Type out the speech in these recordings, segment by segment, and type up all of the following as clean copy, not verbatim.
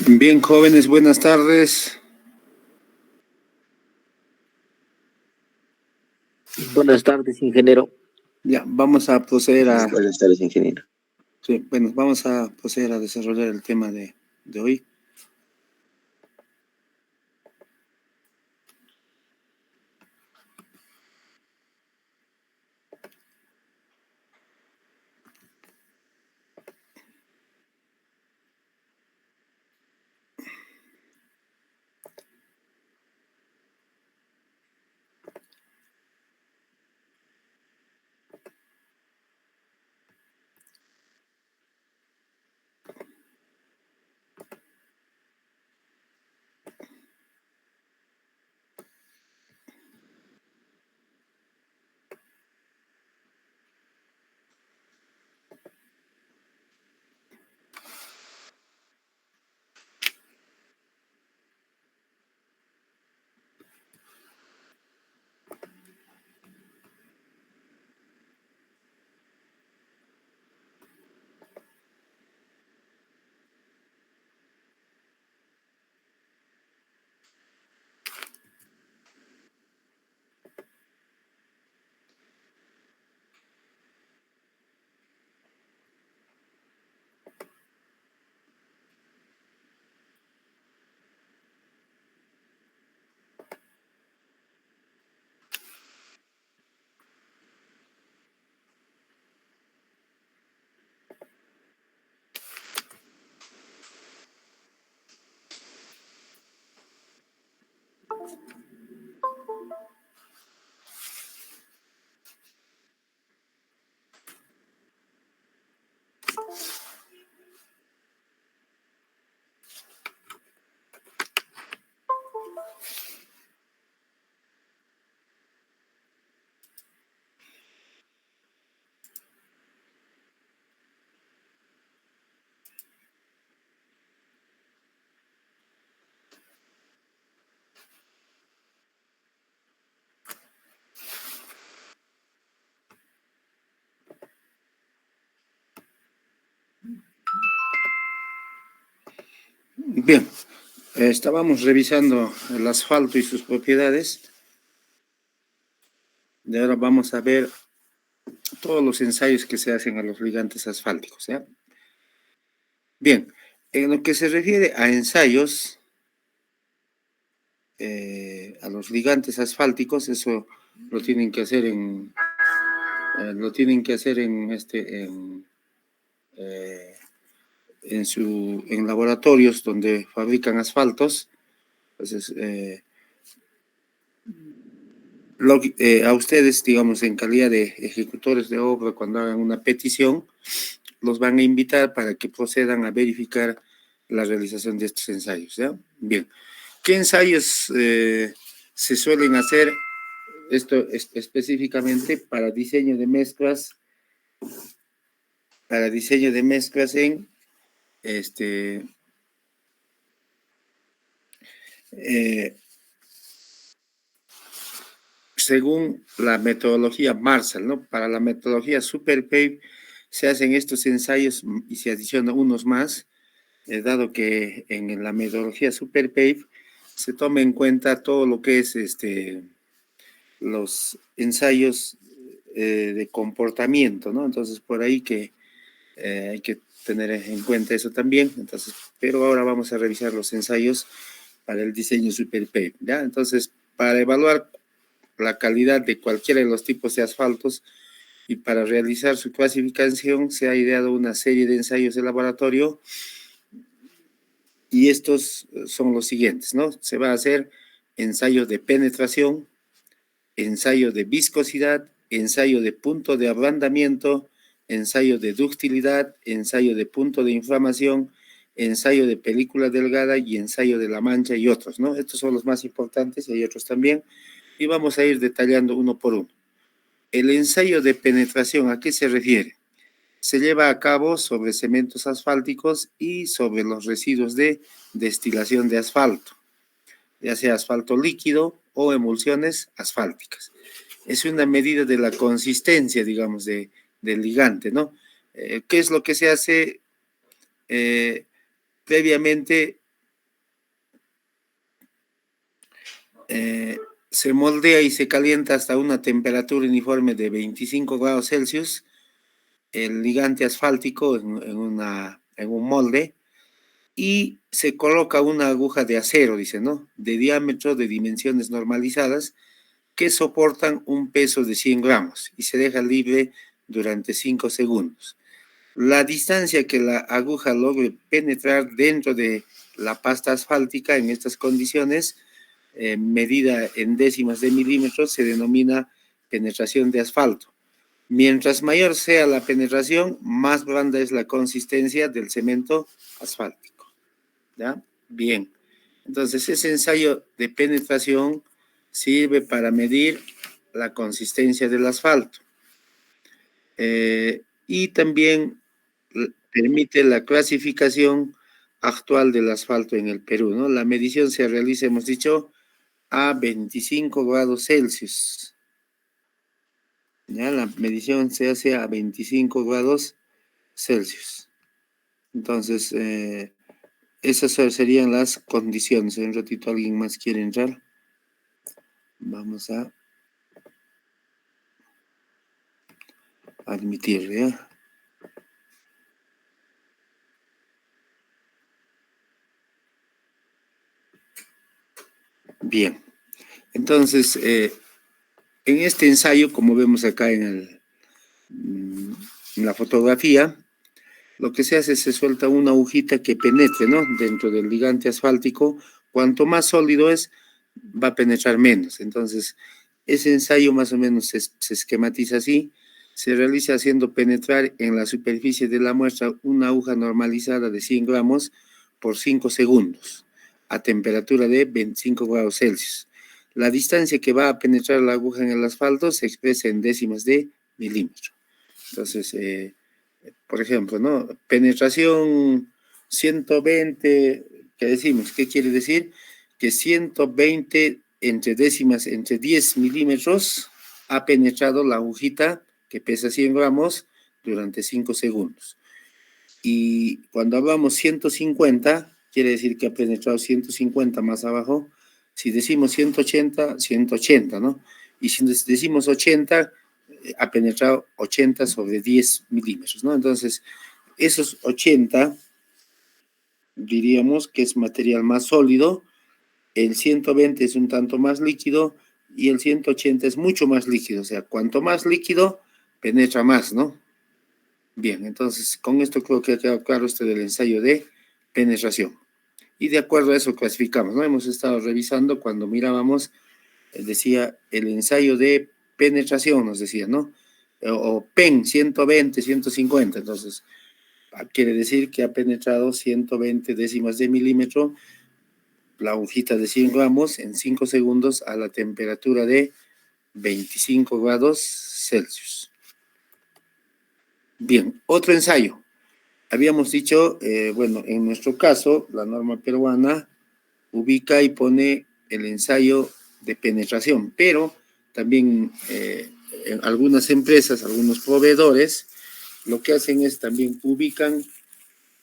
Bien, jóvenes, buenas tardes. Buenas tardes, ingeniero. Ya, vamos a proceder a... Buenas tardes, ingeniero. Sí, bueno, vamos a proceder a desarrollar el tema de hoy. Bien, estábamos revisando el asfalto y sus propiedades. Y ahora vamos a ver todos los ensayos que se hacen a los ligantes asfálticos, ¿ya? Bien, en lo que se refiere a ensayos, a los ligantes asfálticos, eso lo tienen que hacer en laboratorios donde fabrican asfaltos. Entonces, a ustedes, digamos, en calidad de ejecutores de obra, cuando hagan una petición, los van a invitar para que procedan a verificar la realización de estos ensayos, ¿ya? Bien, ¿qué ensayos se suelen hacer? Esto es específicamente para diseño de mezclas, en según la metodología Marshall, ¿no? Para la metodología SuperPave se hacen estos ensayos y se adicionan unos más, dado que en la metodología SuperPave se toma en cuenta todo lo que es los ensayos de comportamiento, ¿no? Entonces, por ahí que hay que tener en cuenta eso también. Entonces, pero ahora vamos a revisar los ensayos para el diseño SuperPave, ¿ya? Entonces, para evaluar la calidad de cualquiera de los tipos de asfaltos y para realizar su clasificación se ha ideado una serie de ensayos de laboratorio y estos son los siguientes, ¿no? Se va a hacer ensayo de penetración, ensayo de viscosidad, ensayo de punto de ablandamiento, ensayo de ductilidad, ensayo de punto de inflamación, ensayo de película delgada y ensayo de la mancha y otros, ¿no? Estos son los más importantes y hay otros también y vamos a ir detallando uno por uno. El ensayo de penetración, ¿a qué se refiere? Se lleva a cabo sobre cementos asfálticos y sobre los residuos de destilación de asfalto, ya sea asfalto líquido o emulsiones asfálticas. Es una medida de la consistencia, digamos, del ligante, ¿no? ¿Qué es lo que se hace? Previamente se moldea y se calienta hasta una temperatura uniforme de 25 grados Celsius el ligante asfáltico en un molde y se coloca una aguja de acero, dice, ¿no? De diámetro de dimensiones normalizadas que soportan un peso de 100 gramos y se deja libre durante 5 segundos. La distancia que la aguja logre penetrar dentro de la pasta asfáltica en estas condiciones, medida en décimas de milímetros, se denomina penetración de asfalto. Mientras mayor sea la penetración, más blanda es la consistencia del cemento asfáltico. ¿Ya? Bien. Entonces, ese ensayo de penetración sirve para medir la consistencia del asfalto. Y también permite la clasificación actual del asfalto en el Perú, ¿no? La medición se realiza, hemos dicho, a 25 grados Celsius. ¿Ya? La medición se hace a 25 grados Celsius. Entonces, esas serían las condiciones. En un ratito alguien más quiere entrar. Vamos a admitir, ¿ya? Bien. Entonces, en este ensayo, como vemos acá en la fotografía, lo que se hace es se suelta una agujita que penetre, ¿no? Dentro del ligante asfáltico. Cuanto más sólido es, va a penetrar menos. Entonces, ese ensayo más o menos se esquematiza así. Se realiza haciendo penetrar en la superficie de la muestra una aguja normalizada de 100 gramos por 5 segundos a temperatura de 25 grados Celsius. La distancia que va a penetrar la aguja en el asfalto se expresa en décimas de milímetro. Entonces, por ejemplo, ¿no? Penetración 120, ¿qué decimos? ¿Qué quiere decir? Que 120 entre décimas, entre 10 milímetros, ha penetrado la agujita que pesa 100 gramos durante 5 segundos. Y cuando hablamos 150, quiere decir que ha penetrado 150 más abajo. Si decimos 180, 180, ¿no? Y si decimos 80, ha penetrado 80 sobre 10 milímetros, ¿no? Entonces, esos 80 diríamos que es material más sólido, el 120 es un tanto más líquido y el 180 es mucho más líquido, o sea, cuanto más líquido, penetra más, ¿no? Bien, entonces con esto creo que ha quedado claro esto del ensayo de penetración. Y de acuerdo a eso clasificamos, ¿no? Hemos estado revisando cuando mirábamos, decía el ensayo de penetración, nos decía, ¿no? O PEN 120, 150, entonces quiere decir que ha penetrado 120 décimas de milímetro la agujita de 100 gramos en 5 segundos a la temperatura de 25 grados Celsius. Bien, otro ensayo. Habíamos dicho, bueno, en nuestro caso, la norma peruana ubica y pone el ensayo de penetración, pero también en algunas empresas, algunos proveedores, lo que hacen es también ubican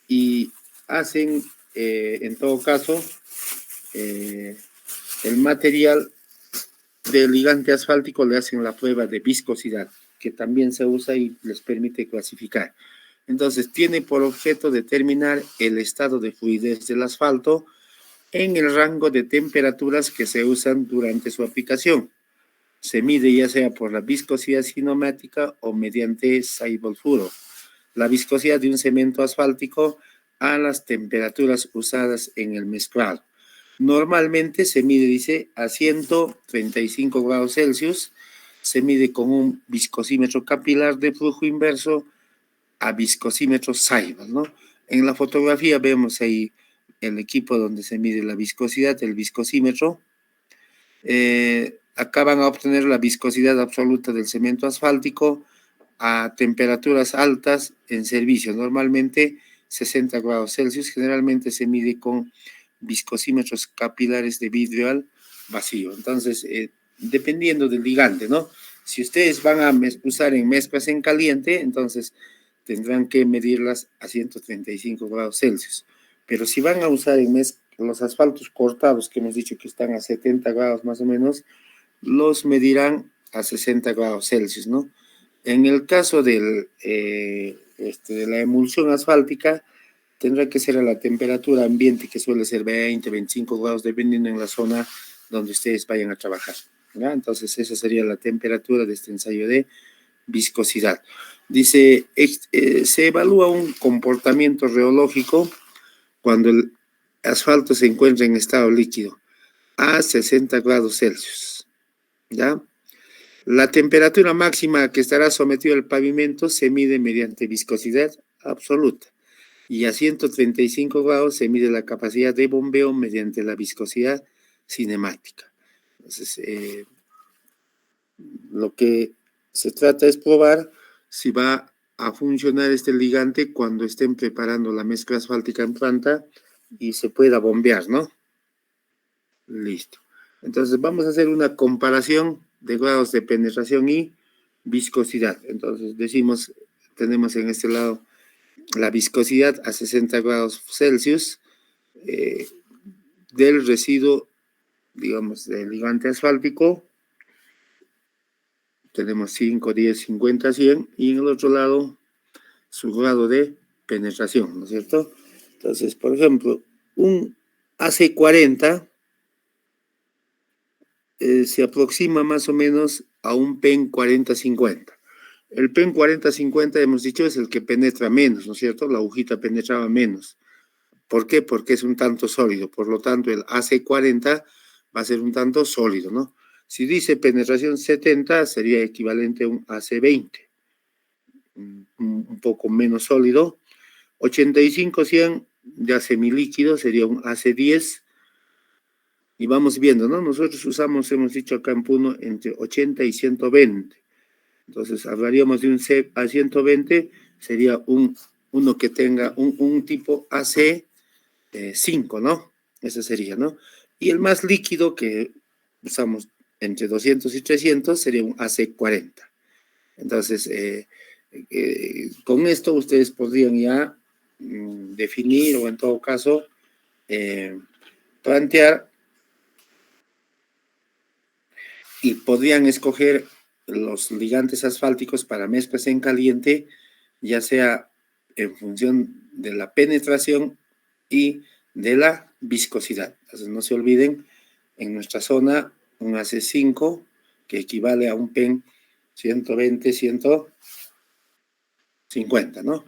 y hacen, en todo caso, el material del ligante asfáltico le hacen la prueba de viscosidad, que también se usa y les permite clasificar. Entonces, tiene por objeto determinar el estado de fluidez del asfalto en el rango de temperaturas que se usan durante su aplicación. Se mide ya sea por la viscosidad cinemática o mediante Seibel-Furro. La viscosidad de un cemento asfáltico a las temperaturas usadas en el mezclado. Normalmente se mide, dice, a 135 grados Celsius, se mide con un viscosímetro capilar de flujo inverso a viscosímetro Seibel, ¿no? En la fotografía vemos ahí el equipo donde se mide la viscosidad, el viscosímetro. Acá van a obtener la viscosidad absoluta del cemento asfáltico a temperaturas altas en servicio, normalmente 60 grados Celsius, generalmente se mide con viscosímetros capilares de vidrio al vacío. Entonces, dependiendo del ligante, ¿no? Si ustedes van a usar en mezclas en caliente, entonces tendrán que medirlas a 135 grados Celsius. Pero si van a usar en los asfaltos cortados que hemos dicho que están a 70 grados más o menos, los medirán a 60 grados Celsius, ¿no? En el caso de la emulsión asfáltica, tendrá que ser a la temperatura ambiente, que suele ser 20, 25 grados, dependiendo en la zona donde ustedes vayan a trabajar, ¿ya? Entonces, esa sería la temperatura de este ensayo de viscosidad. Dice, se evalúa un comportamiento reológico cuando el asfalto se encuentra en estado líquido a 60 grados Celsius, ¿ya? La temperatura máxima a que estará sometido el pavimento se mide mediante viscosidad absoluta y a 135 grados se mide la capacidad de bombeo mediante la viscosidad cinemática. Entonces, lo que se trata es probar si va a funcionar este ligante cuando estén preparando la mezcla asfáltica en planta y se pueda bombear, ¿no? Listo. Entonces vamos a hacer una comparación de grados de penetración y viscosidad. Entonces decimos, tenemos en este lado la viscosidad a 60 grados Celsius del residuo, digamos, del ligante asfáltico. Tenemos 5, 10, 50, 100 y en el otro lado su grado de penetración, ¿no es cierto? Entonces, por ejemplo, un AC40 se aproxima más o menos a un PEN 40-50. El PEN 40-50, hemos dicho, es el que penetra menos, ¿no es cierto? La agujita penetraba menos. ¿Por qué? Porque es un tanto sólido. Por lo tanto, el AC40 va a ser un tanto sólido, ¿no? Si dice penetración 70, sería equivalente a un AC20, un poco menos sólido. 85-100 de semilíquido sería un AC10. Y vamos viendo, ¿no? Nosotros usamos, hemos dicho acá en Puno, entre 80 y 120. Entonces, hablaríamos de un C a 120, sería uno que tenga un tipo AC5, ¿no? Ese sería, ¿no? Y el más líquido que usamos entre 200 y 300 sería un AC40. Entonces, con esto ustedes podrían ya definir o en todo caso plantear y podrían escoger los ligantes asfálticos para mezclas en caliente, ya sea en función de la penetración y de la viscosidad. Entonces, no se olviden, en nuestra zona, un AC5, que equivale a un PEN 120, 150, ¿no?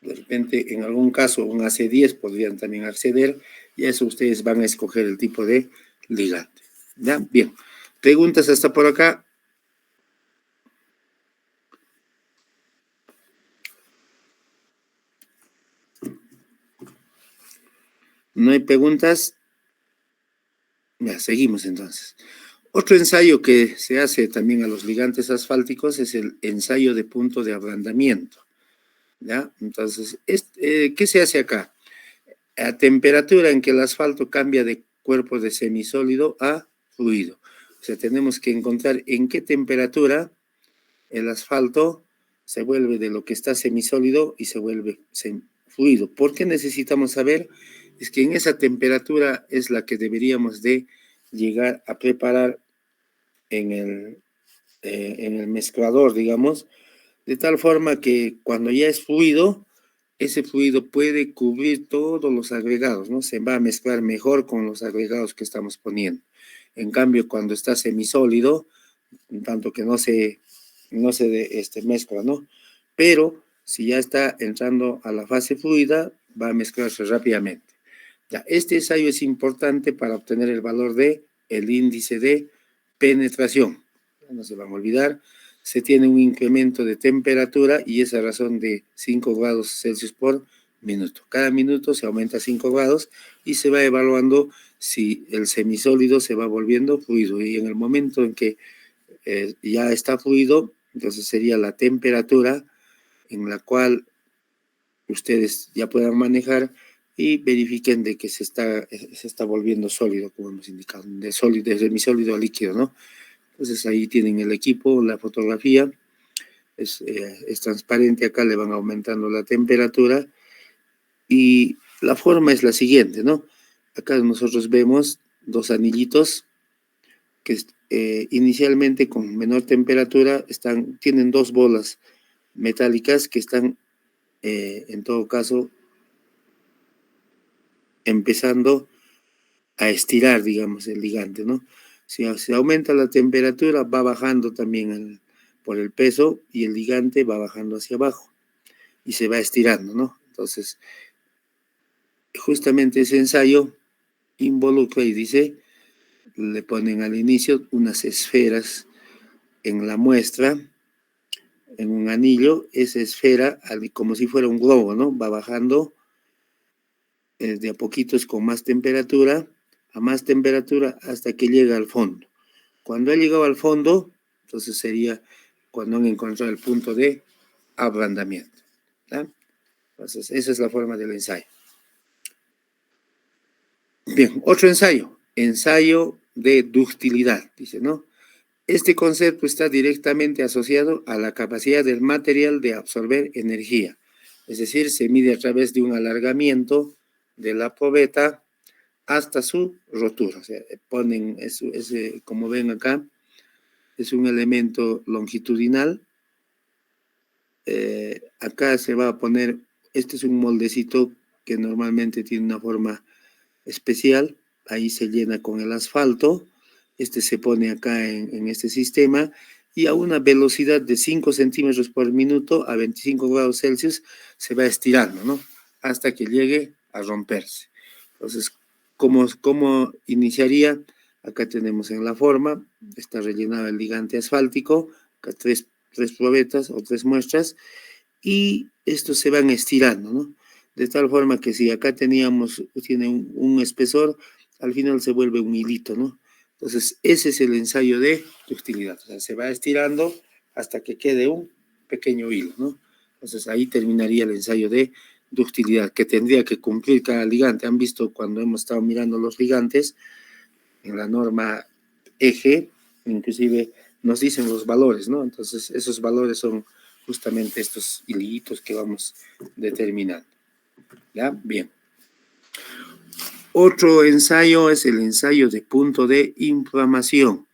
De repente, en algún caso, un AC10 podrían también acceder, y a eso ustedes van a escoger el tipo de ligante. ¿Ya? Bien. ¿Preguntas hasta por acá? ¿No hay preguntas? Ya, seguimos entonces. Otro ensayo que se hace también a los ligantes asfálticos es el ensayo de punto de ablandamiento. ¿Ya? Entonces, ¿qué se hace acá? A temperatura en que el asfalto cambia de cuerpo de semisólido a fluido. O sea, tenemos que encontrar en qué temperatura el asfalto se vuelve de lo que está semisólido y se vuelve fluido. ¿Por qué necesitamos saber? Es que en esa temperatura es la que deberíamos de llegar a preparar en el mezclador, digamos, de tal forma que cuando ya es fluido, ese fluido puede cubrir todos los agregados, ¿no? Se va a mezclar mejor con los agregados que estamos poniendo. En cambio, cuando está semisólido, en tanto que no se mezcla, ¿no? Pero si ya está entrando a la fase fluida, va a mezclarse rápidamente. Ya, este ensayo es importante para obtener el valor de el índice de penetración. No se van a olvidar, se tiene un incremento de temperatura y es a razón de 5 grados Celsius por minuto. Cada minuto se aumenta 5 grados y se va evaluando si el semisólido se va volviendo fluido. Y en el momento en que ya está fluido, entonces sería la temperatura en la cual ustedes ya puedan manejar y verifiquen de que se está volviendo sólido, como hemos indicado, de semisólido a líquido, ¿no? Entonces ahí tienen el equipo, la fotografía, es transparente, acá le van aumentando la temperatura y La forma es la siguiente, ¿no? Acá nosotros vemos dos anillitos que inicialmente con menor temperatura tienen dos bolas metálicas que están, en todo caso, empezando a estirar, digamos, el ligante, ¿no? Si se aumenta la temperatura, va bajando también por el peso y el ligante va bajando hacia abajo y se va estirando, ¿no? Entonces, justamente ese ensayo involucra y dice, le ponen al inicio unas esferas en la muestra, en un anillo, esa esfera, como si fuera un globo, ¿no? Va bajando de a poquitos con más temperatura, a más temperatura hasta que llega al fondo. Cuando ha llegado al fondo, entonces sería cuando han encontrado el punto de ablandamiento, ¿ya? Entonces, esa es la forma del ensayo. Bien, otro ensayo de ductilidad, dice, ¿no? Este concepto está directamente asociado a la capacidad del material de absorber energía, es decir, se mide a través de un alargamiento de la probeta hasta su rotura. O sea, ponen, como ven acá, es un elemento longitudinal. Acá se va a poner, este es un moldecito que normalmente tiene una forma especial, ahí se llena con el asfalto, este se pone acá en este sistema y a una velocidad de 5 centímetros por minuto a 25 grados Celsius se va estirando, ¿no? Hasta que llegue a romperse. Entonces, ¿cómo iniciaría? Acá tenemos en la forma, está rellenado el ligante asfáltico, acá tres probetas o tres muestras, y estos se van estirando, ¿no? De tal forma que si acá tiene un espesor, al final se vuelve un hilito, ¿no? Entonces, ese es el ensayo de ductilidad. O sea, se va estirando hasta que quede un pequeño hilo, ¿no? Entonces, ahí terminaría el ensayo de ductilidad que tendría que cumplir cada ligante. Han visto cuando hemos estado mirando los ligantes, en la norma eje, inclusive nos dicen los valores, ¿no? Entonces, esos valores son justamente estos hilitos que vamos determinando. ¿Ya? Bien. Otro ensayo es el ensayo de punto de inflamación.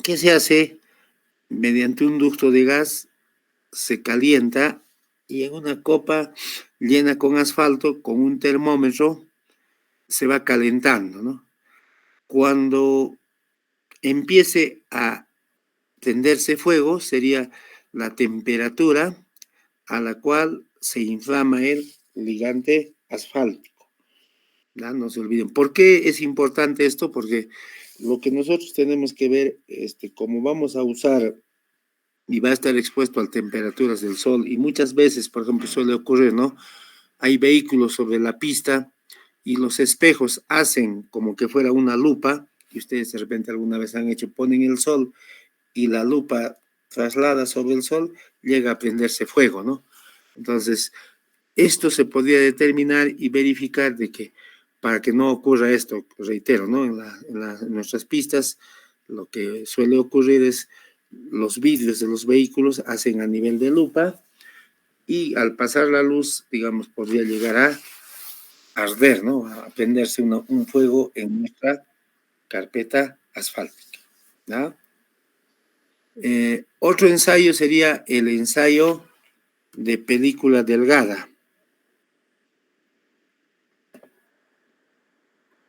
¿Qué se hace? Mediante un ducto de gas se calienta y en una copa llena con asfalto, con un termómetro, se va calentando, ¿no? Cuando empiece a tenderse fuego, sería la temperatura a la cual se inflama el ligante asfáltico. ¿Ya? No se olviden. ¿Por qué es importante esto? Porque lo que nosotros tenemos que ver, como vamos a usar y va a estar expuesto a temperaturas del sol, y muchas veces, por ejemplo, suele ocurrir, ¿no? Hay vehículos sobre la pista y los espejos hacen como que fuera una lupa, que ustedes de repente alguna vez han hecho, ponen el sol y la lupa traslada sobre el sol, llega a prenderse fuego, ¿no? Entonces, esto se podría determinar y verificar de que para que no ocurra esto, reitero, ¿no? En nuestras pistas, lo que suele ocurrir es los vidrios de los vehículos hacen a nivel de lupa y al pasar la luz, digamos, podría llegar a arder, ¿no? A prenderse un fuego en nuestra carpeta asfáltica, ¿no? Otro ensayo sería el ensayo de película delgada.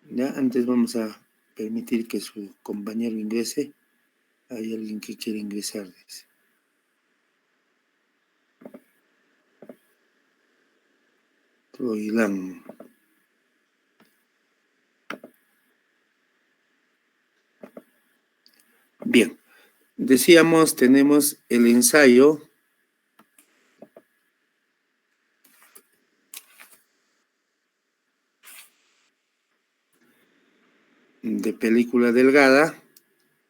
¿Ya? Antes vamos a permitir que su compañero ingrese. Hay alguien que quiere ingresar, dice. Troilán. Bien, decíamos, tenemos el ensayo de película delgada.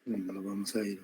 Lo vamos a ir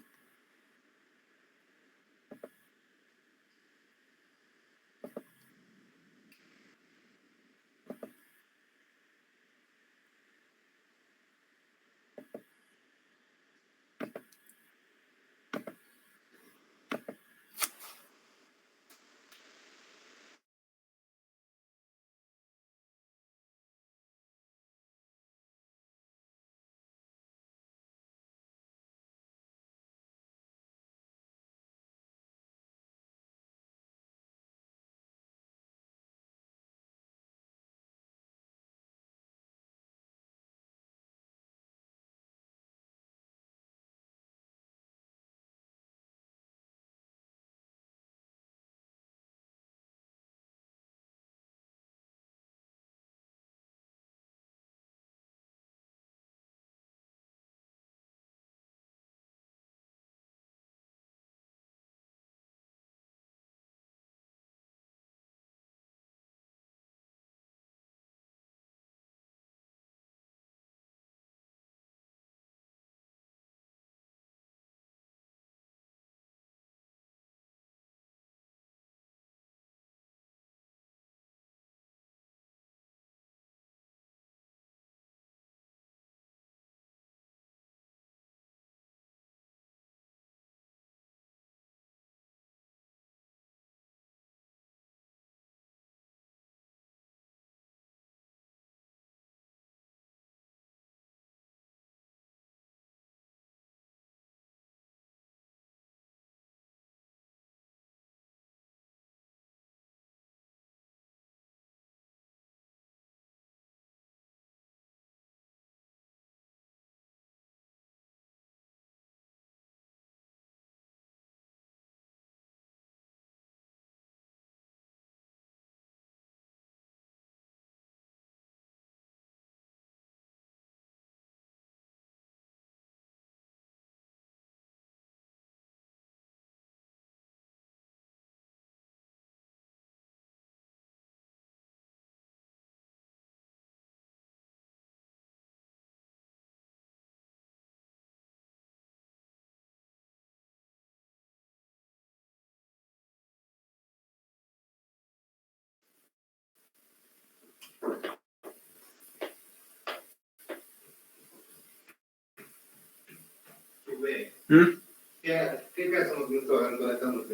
¿Mm? ¿Qué caso nos está conectando?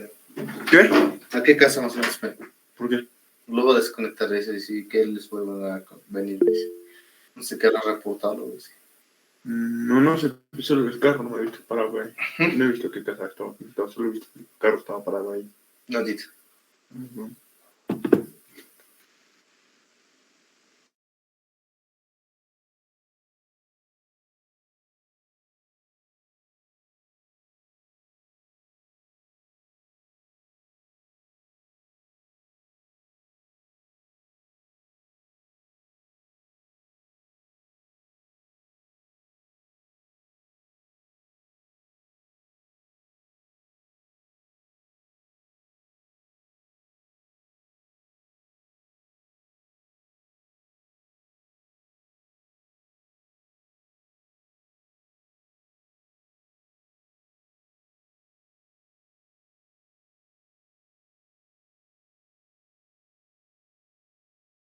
¿Qué? ¿A qué caso nos vamos a ¿Por qué? luego desconectar eso y si que les vuelvan a venir, dice. No sé qué habrá reportado, dice. No sé, solo el carro no me he visto parado ahí. No he visto qué casa estaba pintado, solo he visto que el carro estaba parado ahí. No, dice. Ujú.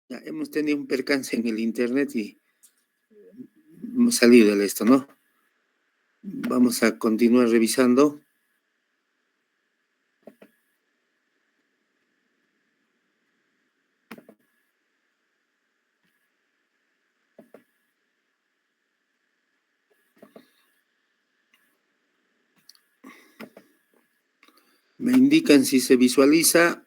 Ya hemos tenido un percance en el internet y hemos salido de esto, ¿no? Vamos a continuar revisando. Me indican si se visualiza.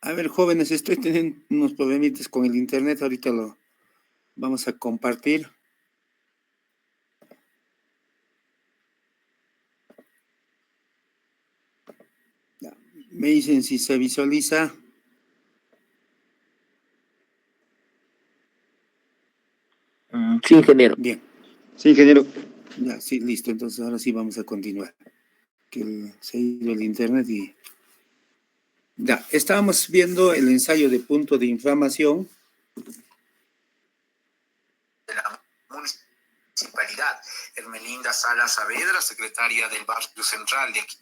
A ver, jóvenes, estoy teniendo unos problemitas con el internet, ahorita lo vamos a compartir. Ya, me dicen si se visualiza. Sí, ingeniero. Bien, Sí, ingeniero. ya, sí, listo. Entonces ahora sí vamos a continuar. Que se ha ido el internet y... Ya, estábamos viendo el ensayo de punto de inflamación de la municipalidad. Hermelinda Sala Saavedra, secretaria del barrio central de aquí.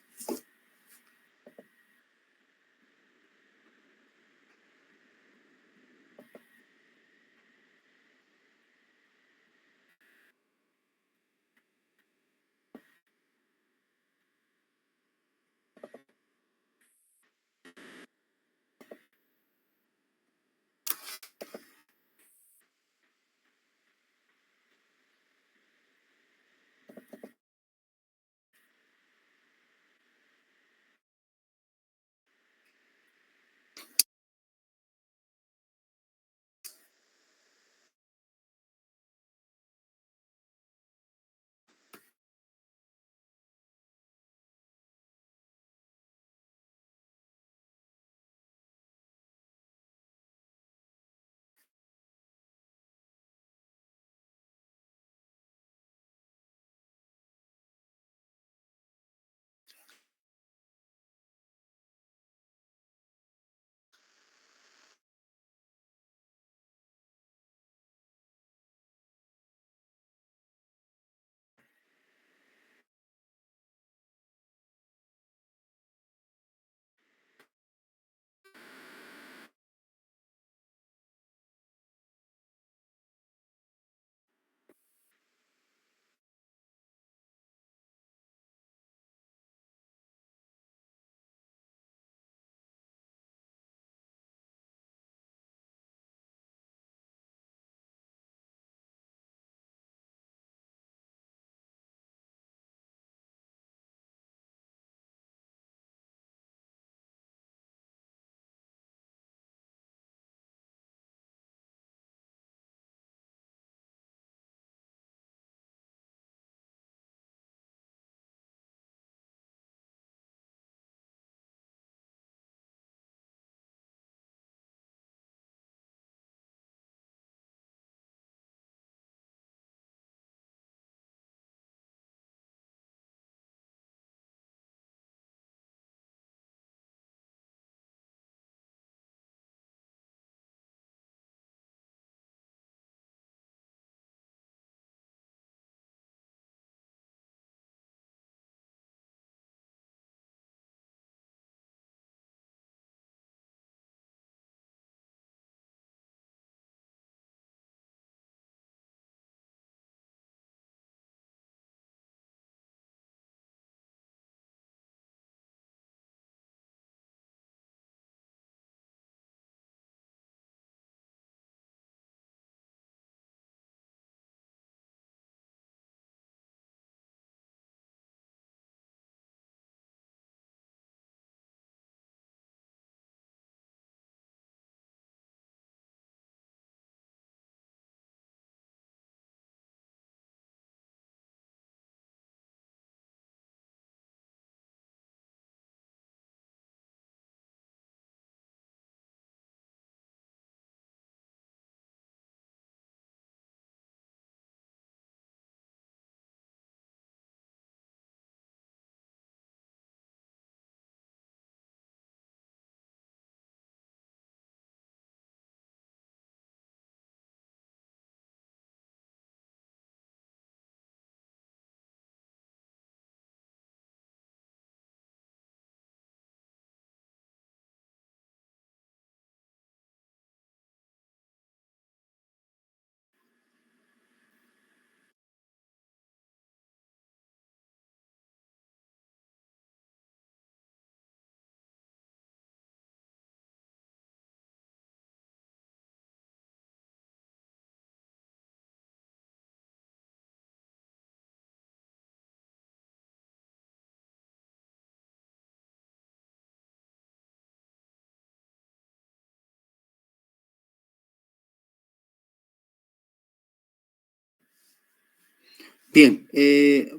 Bien,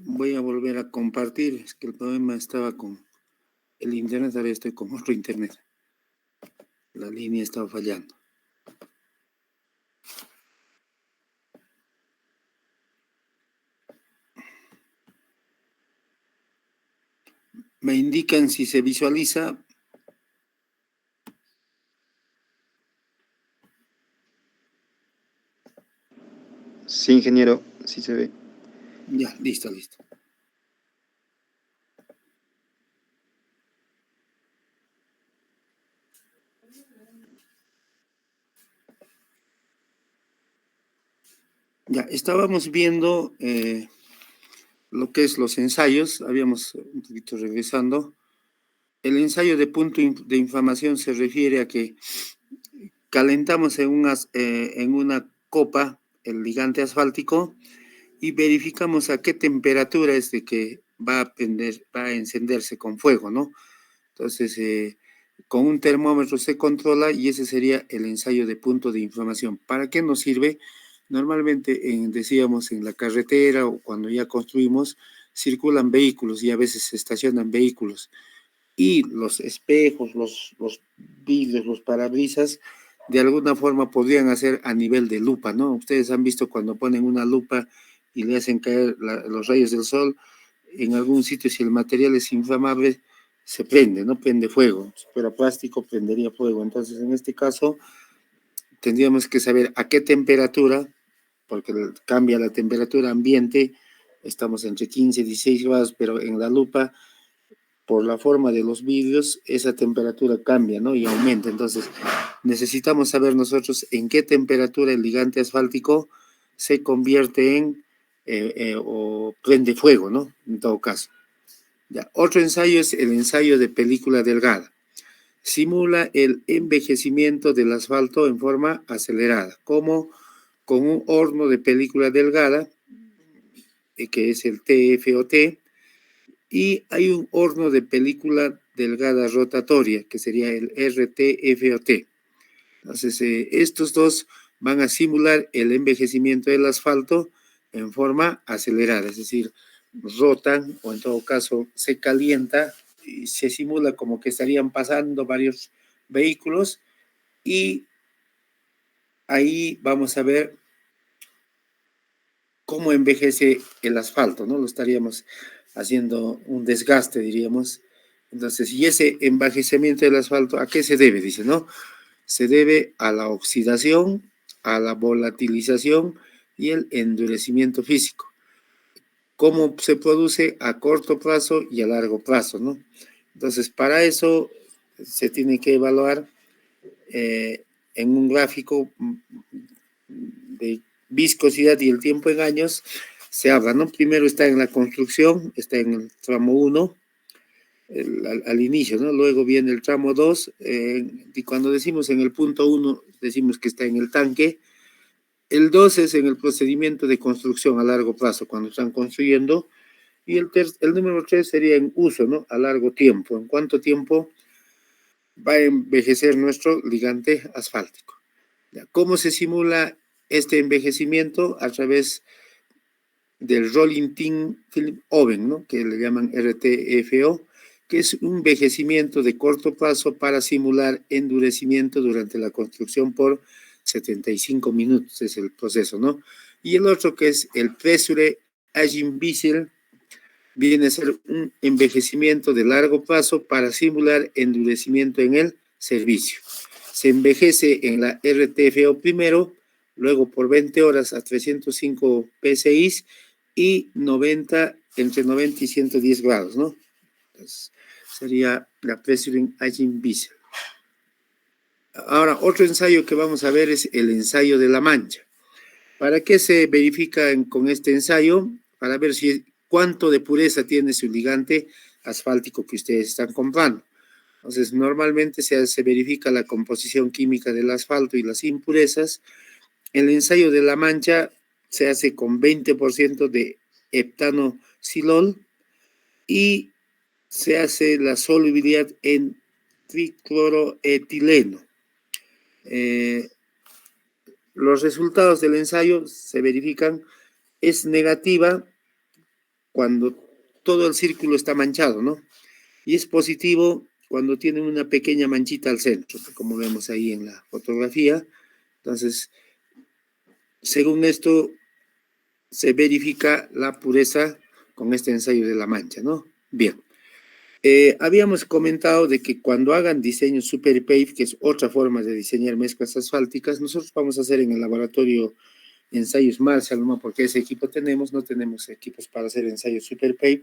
voy a volver a compartir. Es que el problema estaba con el internet, ahora estoy con otro internet. La línea estaba fallando. Me indican si se visualiza. Sí, ingeniero, sí se ve. Ya, listo. Ya, estábamos viendo lo que es los ensayos, habíamos un poquito regresando. El ensayo de punto de inflamación se refiere a que calentamos en una copa el ligante asfáltico y verificamos a qué temperatura es de que va a encenderse con fuego, ¿no? Entonces, con un termómetro se controla y ese sería el ensayo de punto de inflamación. ¿Para qué nos sirve? Normalmente, decíamos, en la carretera o cuando ya construimos, circulan vehículos y a veces se estacionan vehículos. Y los espejos, los vidrios, los parabrisas, de alguna forma podrían hacer a nivel de lupa, ¿no? Ustedes han visto cuando ponen una lupa y le hacen caer los rayos del sol, en algún sitio, si el material es inflamable, se prende, ¿no? Prende fuego. Si fuera plástico, prendería fuego. Entonces, en este caso, tendríamos que saber a qué temperatura, porque cambia la temperatura ambiente, estamos entre 15 y 16 grados, pero en la lupa, por la forma de los vidrios, esa temperatura cambia, ¿no? Y aumenta. Entonces, necesitamos saber nosotros en qué temperatura el ligante asfáltico se convierte o prende fuego, ¿no? En todo caso. Ya. Otro ensayo es el ensayo de película delgada. Simula el envejecimiento del asfalto en forma acelerada, como con un horno de película delgada, que es el TFOT, y hay un horno de película delgada rotatoria, que sería el RTFOT. Entonces, estos dos van a simular el envejecimiento del asfalto en forma acelerada, es decir, rotan o en todo caso se calienta y se simula como que estarían pasando varios vehículos y ahí vamos a ver cómo envejece el asfalto, ¿no? Lo estaríamos haciendo un desgaste, diríamos. Entonces, y ese envejecimiento del asfalto, ¿a qué se debe? Dice, ¿no? Se debe a la oxidación, a la volatilización y el endurecimiento físico. ¿Cómo se produce a corto plazo y a largo plazo, ¿no? Entonces, para eso se tiene que evaluar en un gráfico de viscosidad y el tiempo en años, se habla, ¿no? Primero está en la construcción, está en el tramo 1, al inicio, ¿no? Luego viene el tramo 2, y cuando decimos en el punto 1, decimos que está en el tanque. El 2 es en el procedimiento de construcción a largo plazo, cuando están construyendo, y el número 3 sería en uso, ¿no? A largo tiempo. ¿En cuánto tiempo va a envejecer nuestro ligante asfáltico? ¿Cómo se simula este envejecimiento? A través del Rolling Thin Film Oven, ¿no? Que le llaman RTFO, que es un envejecimiento de corto plazo para simular endurecimiento durante la construcción por 75 minutos, es el proceso, ¿no? Y el otro que es el Pressure Aging Vessel, viene a ser un envejecimiento de largo plazo para simular endurecimiento en el servicio. Se envejece en la RTFO primero, luego por 20 horas a 305 PSI y entre 90 y 110 grados, ¿no? Entonces, sería la Pressuring Aging Vessel. Ahora, otro ensayo que vamos a ver es el ensayo de la mancha. ¿Para qué se verifica con este ensayo? Para ver cuánto de pureza tiene su ligante asfáltico que ustedes están comprando. Entonces, normalmente se verifica la composición química del asfalto y las impurezas. El ensayo de la mancha se hace con 20% de heptanoxilol y se hace la solubilidad en tricloroetileno. Los resultados del ensayo se verifican, es negativa cuando todo el círculo está manchado, ¿no? Y es positivo cuando tiene una pequeña manchita al centro, como vemos ahí en la fotografía. Entonces, según esto, se verifica la pureza con este ensayo de la mancha, ¿no? Bien. Habíamos comentado de que cuando hagan diseño Super Pave, que es otra forma de diseñar mezclas asfálticas, nosotros vamos a hacer en el laboratorio ensayos Marshall, ¿no? Porque ese equipo no tenemos equipos para hacer ensayos Super Pave,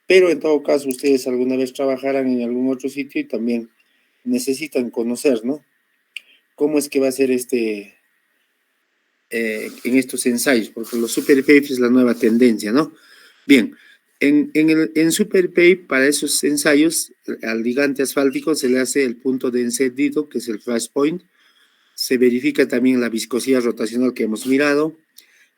pero en todo caso ustedes alguna vez trabajarán en algún otro sitio y también necesitan conocer, ¿no? Cómo es que va a ser en estos ensayos, porque los Super Pave es la nueva tendencia, ¿no? Bien. En Super Pave, para esos ensayos, al ligante asfáltico se le hace el punto de encendido, que es el flash point. Se verifica también la viscosidad rotacional que hemos mirado,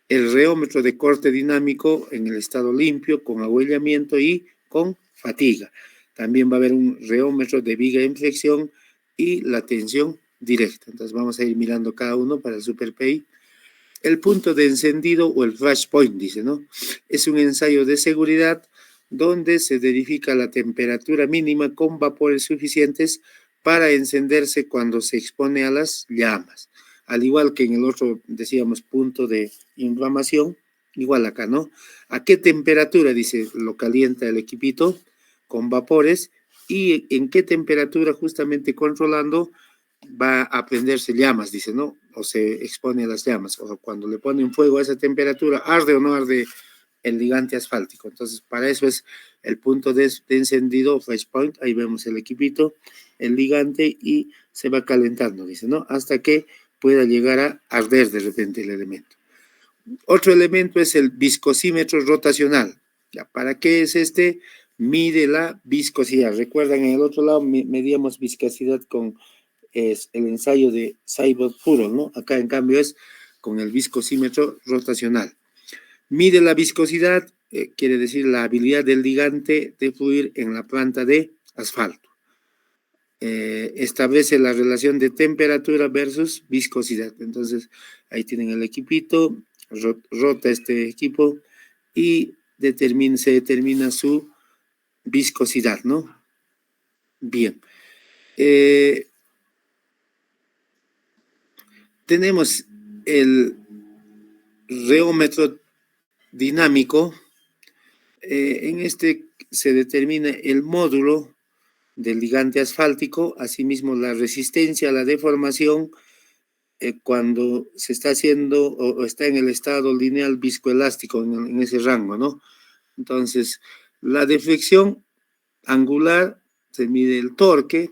el reómetro de corte dinámico en el estado limpio, con ahuellamiento y con fatiga. También va a haber un reómetro de viga en flexión y la tensión directa. Entonces vamos a ir mirando cada uno para el Super Pave. El punto de encendido o el flash point, dice, ¿no? Es un ensayo de seguridad donde se verifica la temperatura mínima con vapores suficientes para encenderse cuando se expone a las llamas. Al igual que en el otro, decíamos, punto de inflamación, igual acá, ¿no? ¿A qué temperatura, dice, lo calienta el equipito con vapores? Y en qué temperatura, justamente controlando, va a prenderse llamas, dice, ¿no? O se expone a las llamas, o cuando le ponen fuego a esa temperatura, ¿arde o no arde el ligante asfáltico? Entonces, para eso es el punto de encendido, flash point, ahí vemos el equipito, el ligante, y se va calentando, dice, ¿no? Hasta que pueda llegar a arder de repente el elemento. Otro elemento es el viscosímetro rotacional. ¿Ya? ¿Para qué es este? Mide la viscosidad. Recuerdan, en el otro lado medíamos viscosidad con es el ensayo de Seibert puro, ¿no? Acá en cambio es con el viscosímetro rotacional. Mide la viscosidad, quiere decir la habilidad del ligante de fluir en la planta de asfalto. Establece la relación de temperatura versus viscosidad. Entonces, ahí tienen el equipito, rota este equipo y se determina su viscosidad, ¿no? Bien. Tenemos el reómetro dinámico. En este se determina el módulo del ligante asfáltico, asimismo la resistencia a la deformación cuando se está haciendo o está en el estado lineal viscoelástico en ese rango, ¿no? Entonces, la deflexión angular se mide el torque,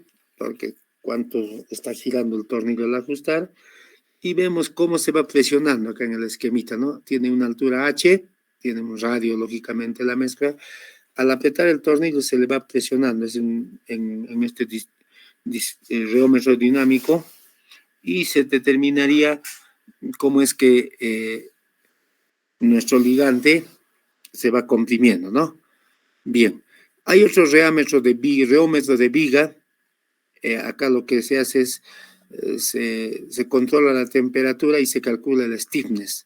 cuánto está girando el tornillo al ajustar, y vemos cómo se va presionando acá en el esquemita, ¿no? Tiene una altura H, tiene un radio, lógicamente, la mezcla. Al apretar el tornillo se le va presionando, es en este reómetro dinámico, y se determinaría cómo es que nuestro ligante se va comprimiendo, ¿no? Bien, hay otro reómetro de viga. Acá lo que se hace es se controla la temperatura y se calcula el stiffness,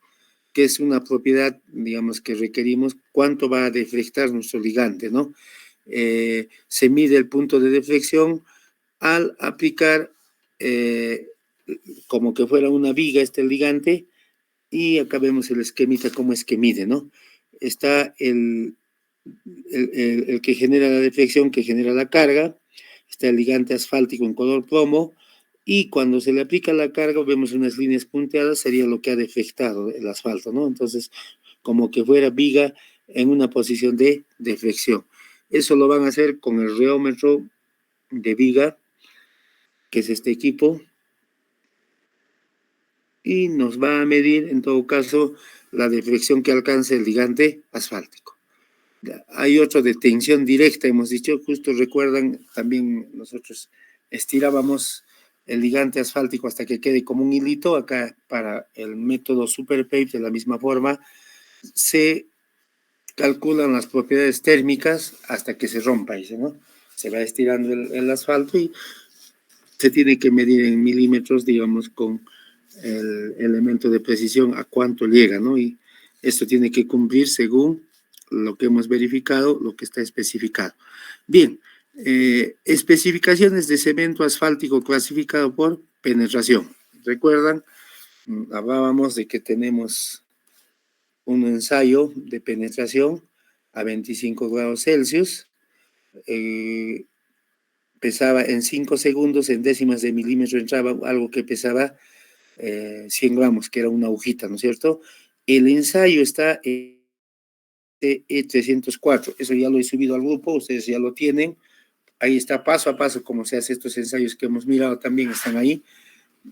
que es una propiedad, digamos, que requerimos, cuánto va a deflectar nuestro ligante, ¿no? Se mide el punto de deflexión al aplicar como que fuera una viga este ligante, y acá vemos el esquemita, cómo es que mide, ¿no? Está el que genera la deflexión, que genera la carga, está el ligante asfáltico en color plomo, y cuando se le aplica la carga vemos unas líneas punteadas, sería lo que ha defectado el asfalto, ¿no? Entonces, como que fuera viga en una posición de deflexión. Eso lo van a hacer con el reómetro de viga, que es este equipo, y nos va a medir, en todo caso, la deflexión que alcance el ligante asfáltico. Hay otro de tensión directa, hemos dicho, justo recuerdan, también nosotros estirábamos el ligante asfáltico hasta que quede como un hilito. Acá para el método Super Pave, de la misma forma, se calculan las propiedades térmicas hasta que se rompa, dice, ¿no? Se va estirando el asfalto y se tiene que medir en milímetros, digamos, con el elemento de precisión a cuánto llega, ¿no? Y esto tiene que cumplir según lo que hemos verificado, lo que está especificado. Bien, especificaciones de cemento asfáltico clasificado por penetración. ¿Recuerdan? Hablábamos de que tenemos un ensayo de penetración a 25 grados Celsius, pesaba en 5 segundos, en décimas de milímetro entraba algo que pesaba 100 gramos, que era una agujita, ¿no es cierto? El ensayo está en E304, eso ya lo he subido al grupo, ustedes ya lo tienen, ahí está paso a paso cómo se hace estos ensayos que hemos mirado, también están ahí,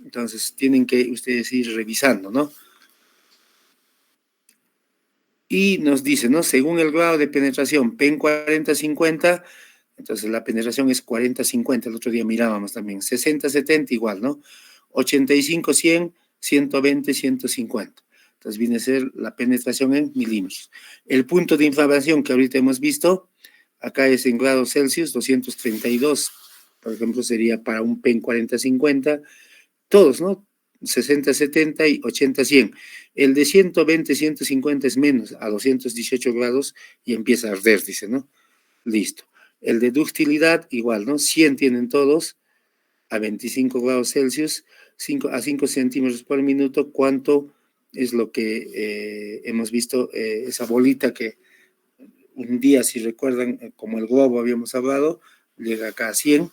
entonces tienen que ustedes ir revisando, ¿no? Y nos dice, ¿no? Según el grado de penetración, PEN 40-50, entonces la penetración es 40-50, el otro día mirábamos también, 60-70 igual, ¿no? 85-100, 120-150. Entonces viene a ser la penetración en milímetros. El punto de inflamación que ahorita hemos visto, acá es en grados Celsius, 232, por ejemplo, sería para un PEN 40-50, todos, ¿no? 60-70 y 80-100. El de 120-150 es menos, a 218 grados y empieza a arder, dice, ¿no? Listo. El de ductilidad, igual, ¿no? 100 tienen todos, a 25 grados Celsius, 5 centímetros por minuto. ¿Cuánto es lo que hemos visto? Esa bolita que un día, si recuerdan, como el globo habíamos hablado, llega acá a 100.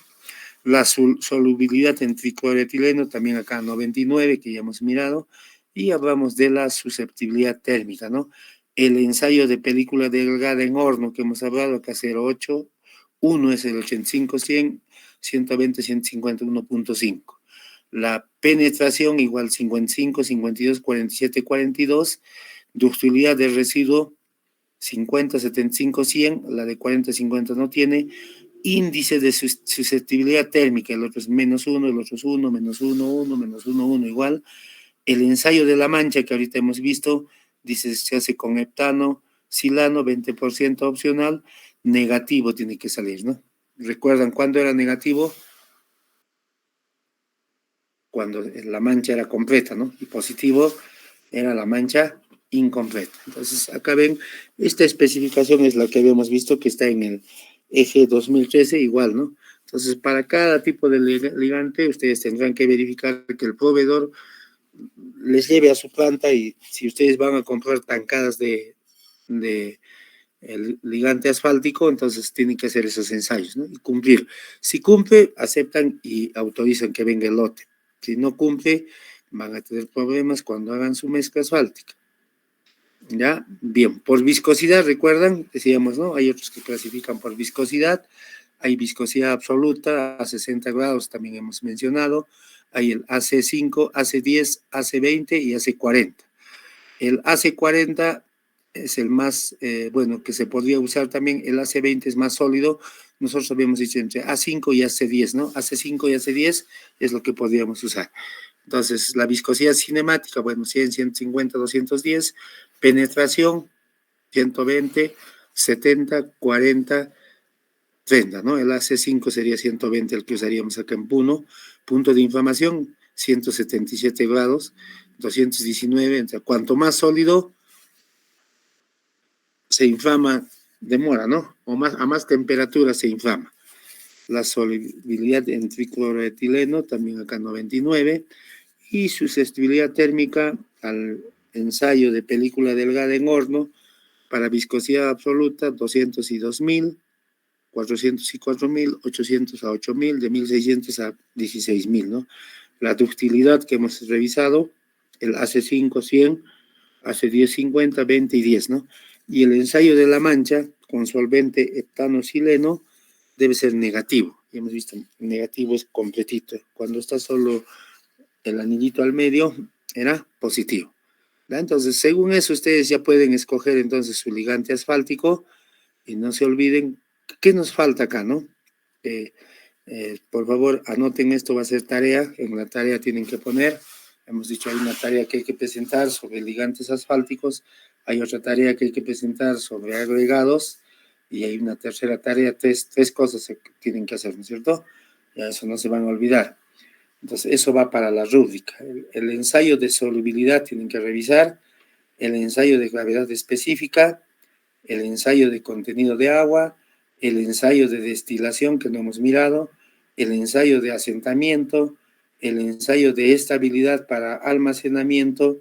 La solubilidad en tricloretileno, también acá a 99, que ya hemos mirado, y hablamos de la susceptibilidad térmica, ¿no? El ensayo de película delgada en horno que hemos hablado, acá 0,8, 1 es el 85-100, 120-150, 1.5. La penetración igual 55, 52, 47, 42, ductilidad del residuo 50, 75, 100, la de 40, 50 no tiene, índice de susceptibilidad térmica, el otro es -1, el otro es 1, -1, 1, -1, 1 igual. El ensayo de la mancha que ahorita hemos visto, dice se hace con heptano, silano, 20% opcional, negativo tiene que salir, ¿no? ¿Recuerdan cuándo era negativo? Cuando la mancha era completa, ¿no? Y positivo era la mancha incompleta. Entonces, acá ven, esta especificación es la que habíamos visto que está en el eje 2013, igual, ¿no? Entonces, para cada tipo de ligante, ustedes tendrán que verificar que el proveedor les lleve a su planta y si ustedes van a comprar tancadas de el ligante asfáltico, entonces tienen que hacer esos ensayos, ¿no? Y cumplir. Si cumple, aceptan y autorizan que venga el lote. Si no cumple, van a tener problemas cuando hagan su mezcla asfáltica. ¿Ya? Bien, por viscosidad, recuerdan, decíamos, ¿no? Hay otros que clasifican por viscosidad, hay viscosidad absoluta a 60 grados, también hemos mencionado, hay el AC5, AC10, AC20 y AC40. El AC40 es el más, bueno, que se podría usar también, el AC20 es más sólido, nosotros habíamos dicho entre A5 y AC10, ¿no? AC5 y AC10 es lo que podríamos usar. Entonces, la viscosidad cinemática, bueno, 100, 150, 210, penetración, 120, 70, 40, 30, ¿no? El AC5 sería 120, el que usaríamos acá en Puno. Punto de inflamación, 177 grados, 219, entre cuanto más sólido, se inflama, demora, ¿no? O más, a más temperatura se inflama. La solubilidad en tricloretileno, también acá 99, y susceptibilidad térmica al ensayo de película delgada en horno para viscosidad absoluta 200 y 2000, 400 y 4000, 800 a 8000, de 1600 a 16000, ¿no? La ductilidad que hemos revisado, el AC5 100, AC10 50, 20 y 10, ¿no? Y el ensayo de la mancha con solvente heptano-sileno debe ser negativo. Y hemos visto, negativo es completito. Cuando está solo el anillito al medio, era positivo. ¿Ya? Entonces, según eso, ustedes ya pueden escoger entonces su ligante asfáltico y no se olviden, ¿qué nos falta acá, no? Por favor, anoten esto, va a ser tarea. En la tarea tienen que poner, hemos dicho, hay una tarea que hay que presentar sobre ligantes asfálticos, hay otra tarea que hay que presentar sobre agregados y hay una tercera tarea, tres cosas que tienen que hacer, ¿no es cierto? Ya eso no se van a olvidar. Entonces, eso va para la rúbrica. El ensayo de solubilidad tienen que revisar, el ensayo de gravedad específica, el ensayo de contenido de agua, el ensayo de destilación que no hemos mirado, el ensayo de asentamiento, el ensayo de estabilidad para almacenamiento,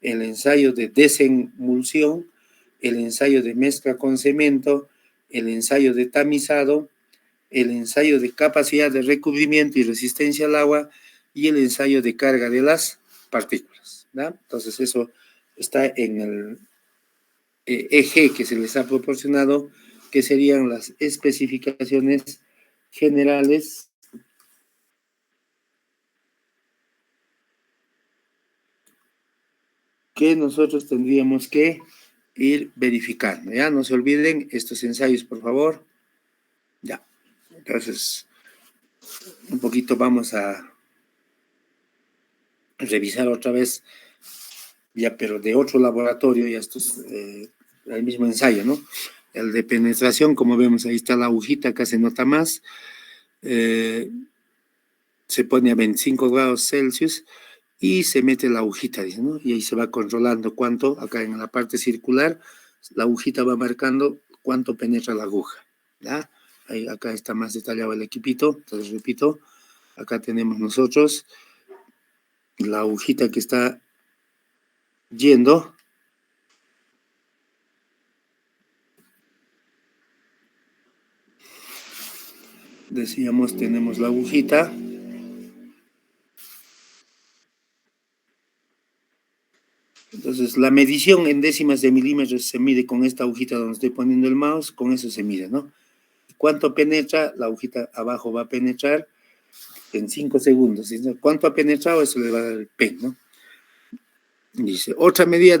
el ensayo de desemulsión, el ensayo de mezcla con cemento, el ensayo de tamizado, el ensayo de capacidad de recubrimiento y resistencia al agua y el ensayo de carga de las partículas, ¿no? Entonces eso está en el eje que se les ha proporcionado, que serían las especificaciones generales que nosotros tendríamos que ir verificando, ¿ya? No se olviden estos ensayos, por favor. Ya, entonces, un poquito vamos a revisar otra vez, ya, pero de otro laboratorio, ya esto es el mismo ensayo, ¿no? El de penetración, como vemos, ahí está la agujita, acá se nota más, se pone a 25 grados Celsius y se mete la agujita, dice, ¿no? Y ahí se va controlando cuánto, acá en la parte circular, la agujita va marcando cuánto penetra la aguja, ¿ya? Ahí, acá está más detallado el equipito, entonces repito, acá tenemos nosotros la agujita que está yendo, decíamos, tenemos la agujita, entonces la medición en décimas de milímetros se mide con esta agujita donde estoy poniendo el mouse, con eso se mide, ¿no? ¿Cuánto penetra? La agujita abajo va a penetrar en 5 segundos. ¿Cuánto ha penetrado? Eso le va a dar el P, ¿no? Dice, otra medida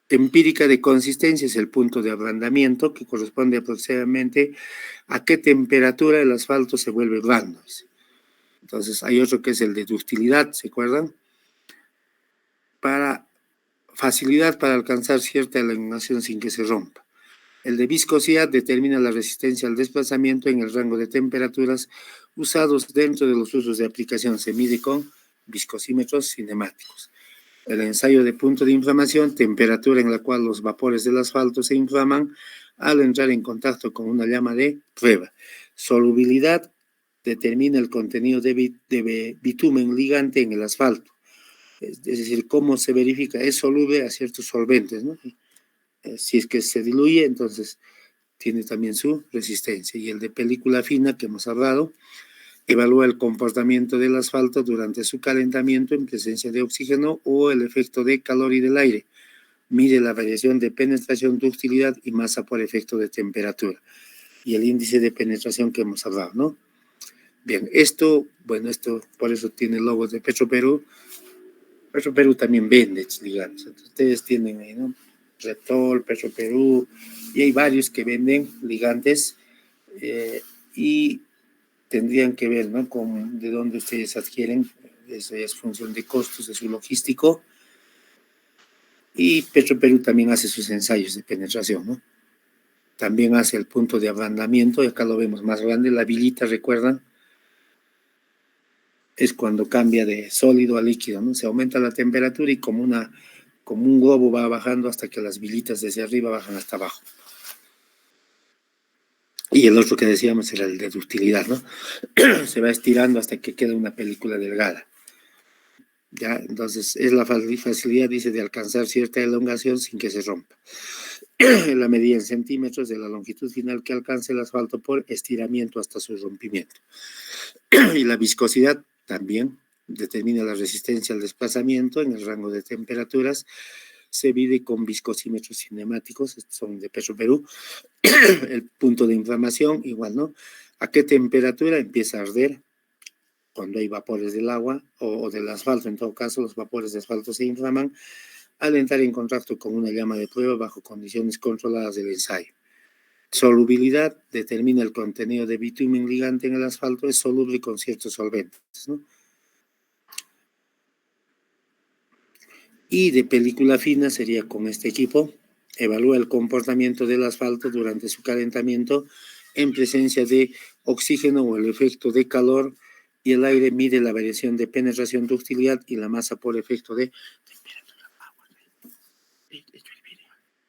empírica de consistencia es el punto de ablandamiento, que corresponde aproximadamente a qué temperatura el asfalto se vuelve blando. Entonces, hay otro que es el de ductilidad, ¿se acuerdan? Para facilidad para alcanzar cierta elongación sin que se rompa. El de viscosidad determina la resistencia al desplazamiento en el rango de temperaturas usados dentro de los usos de aplicación. Se mide con viscosímetros cinemáticos. El ensayo de punto de inflamación, temperatura en la cual los vapores del asfalto se inflaman al entrar en contacto con una llama de prueba. Solubilidad determina el contenido de bitumen ligante en el asfalto. Es decir, cómo se verifica, es soluble a ciertos solventes, ¿no? Si es que se diluye, entonces tiene también su resistencia. Y el de película fina que hemos hablado, evalúa el comportamiento del asfalto durante su calentamiento en presencia de oxígeno o el efecto de calor y del aire. Mide la variación de penetración, ductilidad y masa por efecto de temperatura. Y el índice de penetración que hemos hablado, ¿no? Bien, esto, bueno, esto por eso tiene logos de Petroperú. Petroperú también vende ligantes. Ustedes tienen ahí, ¿no? Repsol, Petroperú, y hay varios que venden ligantes y tendrían que ver, ¿no? Con de dónde ustedes adquieren, eso es función de costos de su logístico. Y Petroperú también hace sus ensayos de penetración, ¿no? También hace el punto de ablandamiento, y acá lo vemos más grande, la vilita, ¿recuerdan? Es cuando cambia de sólido a líquido, ¿no? Se aumenta la temperatura y como un globo va bajando hasta que las vilitas desde arriba bajan hasta abajo. Y el otro que decíamos era el de ductilidad, ¿no? Se va estirando hasta que queda una película delgada. ¿Ya? Entonces, es la facilidad, dice, de alcanzar cierta elongación sin que se rompa. La medida en centímetros de la longitud final que alcance el asfalto por estiramiento hasta su rompimiento. Y la viscosidad también determina la resistencia al desplazamiento en el rango de temperaturas. Se mide con viscosímetros cinemáticos, estos son de Petroperú. El punto de inflamación, igual, ¿no? ¿A qué temperatura empieza a arder? Cuando hay vapores del agua o del asfalto, en todo caso, los vapores de asfalto se inflaman al entrar en contacto con una llama de prueba bajo condiciones controladas del ensayo. Solubilidad determina el contenido de bitumen ligante en el asfalto, es soluble con ciertos solventes, ¿no? Y de película fina sería con este equipo, evalúa el comportamiento del asfalto durante su calentamiento en presencia de oxígeno o el efecto de calor y el aire, mide la variación de penetración, ductilidad y la masa por efecto de temperatura.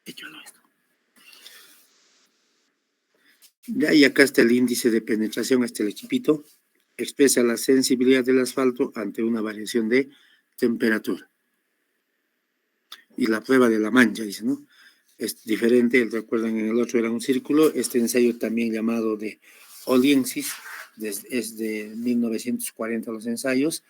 Échalo esto. Ya, y acá está el índice de penetración, este el equipito, expresa la sensibilidad del asfalto ante una variación de temperatura. Y la prueba de la mancha, dice, ¿no? Es diferente, recuerdan, en el otro era un círculo, este ensayo también llamado de Oliensis, es de 1940 los ensayos,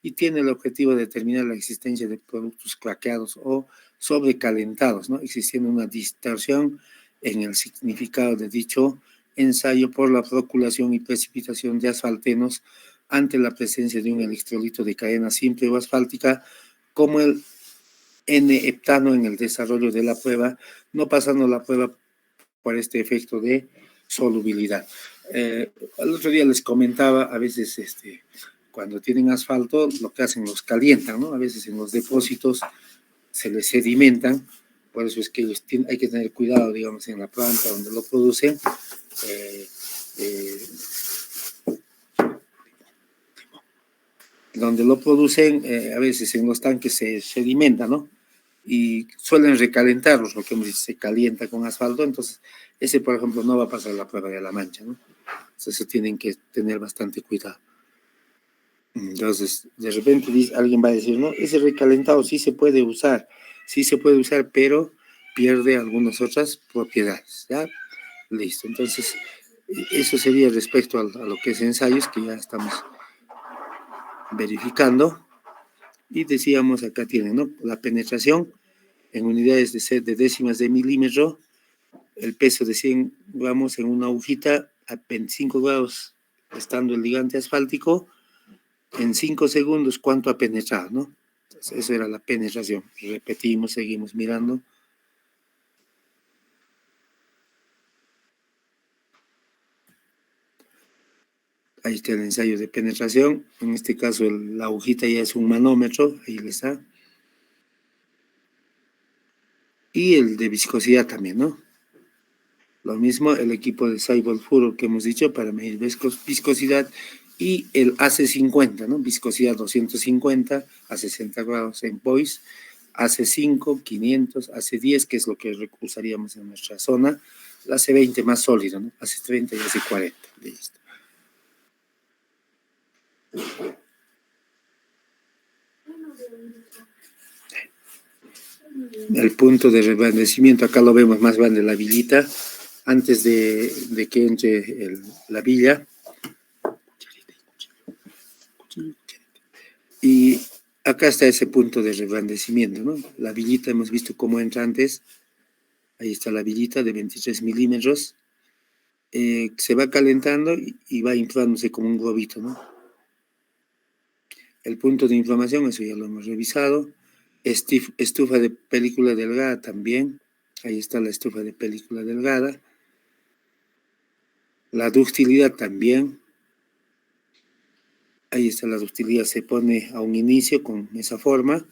y tiene el objetivo de determinar la existencia de productos craqueados o sobrecalentados, ¿no? Existiendo una distorsión en el significado de dicho ensayo por la floculación y precipitación de asfaltenos ante la presencia de un electrolito de cadena simple o asfáltica como el N-heptano en el desarrollo de la prueba, no pasando la prueba por este efecto de solubilidad. El otro día les comentaba, a veces cuando tienen asfalto, lo que hacen los calientan, ¿no? A veces en los depósitos se les sedimentan, por eso es que hay que tener cuidado, digamos, en la planta donde lo producen. Donde lo producen, a veces en los tanques se sedimenta, ¿no? Y suelen recalentarlos, lo que hemos dicho, se calienta con asfalto, entonces ese, por ejemplo, no va a pasar la prueba de la mancha, ¿no? Entonces eso tienen que tener bastante cuidado. Entonces, de repente alguien va a decir, no, ese recalentado sí se puede usar, pero pierde algunas otras propiedades, ¿ya? Listo, entonces, eso sería respecto a lo que es ensayos, que ya estamos verificando. Y decíamos, acá tienen, ¿no? La penetración en unidades de décimas de milímetro, el peso de 100 gramos en una agujita a 25 grados, estando el ligante asfáltico, en 5 segundos, ¿cuánto ha penetrado, no? Entonces, eso era la penetración. Repetimos, seguimos mirando. Ahí está el ensayo de penetración. En este caso, la agujita ya es un manómetro, ahí le está. Y el de viscosidad también, ¿no? Lo mismo el equipo de Cyborg Furor que hemos dicho para medir viscosidad y el AC50, ¿no? Viscosidad 250 a 60 grados en Boyce, AC5, 500, AC10, que es lo que usaríamos en nuestra zona, la AC20 más sólido, ¿no? AC30 y AC40, listo. El punto de reblandecimiento, acá lo vemos más grande la villita, antes de que entre la villa. Y acá está ese punto de reblandecimiento, ¿no? La villita hemos visto cómo entra antes. Ahí está la villita de 23 milímetros. Se va calentando y va inflándose como un globito, ¿no? El punto de inflamación, eso ya lo hemos revisado. Estufa de película delgada también. Ahí está la estufa de película delgada. La ductilidad también. Ahí está la ductilidad, se pone a un inicio con esa forma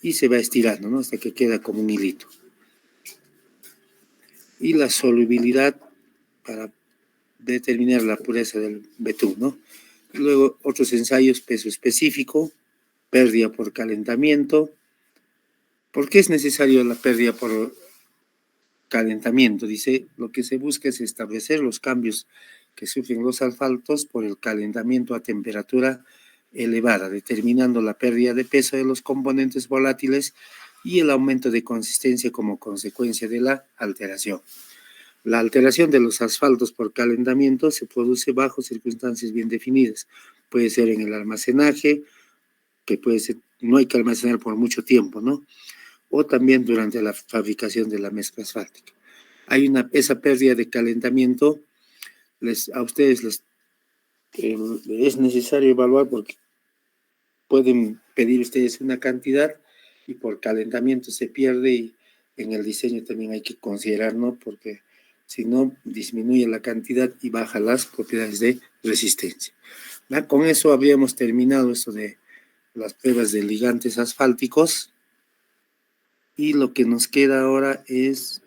y se va estirando, ¿no? Hasta que queda como un hilito. Y la solubilidad para determinar la pureza del betún, ¿no? Luego otros ensayos, peso específico, pérdida por calentamiento. ¿Por qué es necesario la pérdida por calentamiento? Dice, lo que se busca es establecer los cambios que sufren los asfaltos por el calentamiento a temperatura elevada, determinando la pérdida de peso de los componentes volátiles y el aumento de consistencia como consecuencia de la alteración. La alteración de los asfaltos por calentamiento se produce bajo circunstancias bien definidas. Puede ser en el almacenaje, que puede ser, no hay que almacenar por mucho tiempo, ¿no? O también durante la fabricación de la mezcla asfáltica. Esa pérdida de calentamiento, a ustedes es necesario evaluar porque pueden pedir ustedes una cantidad y por calentamiento se pierde y en el diseño también hay que considerar, ¿no? Porque si no, disminuye la cantidad y baja las propiedades de resistencia. ¿Ya? Con eso habríamos terminado esto de las pruebas de ligantes asfálticos y lo que nos queda ahora es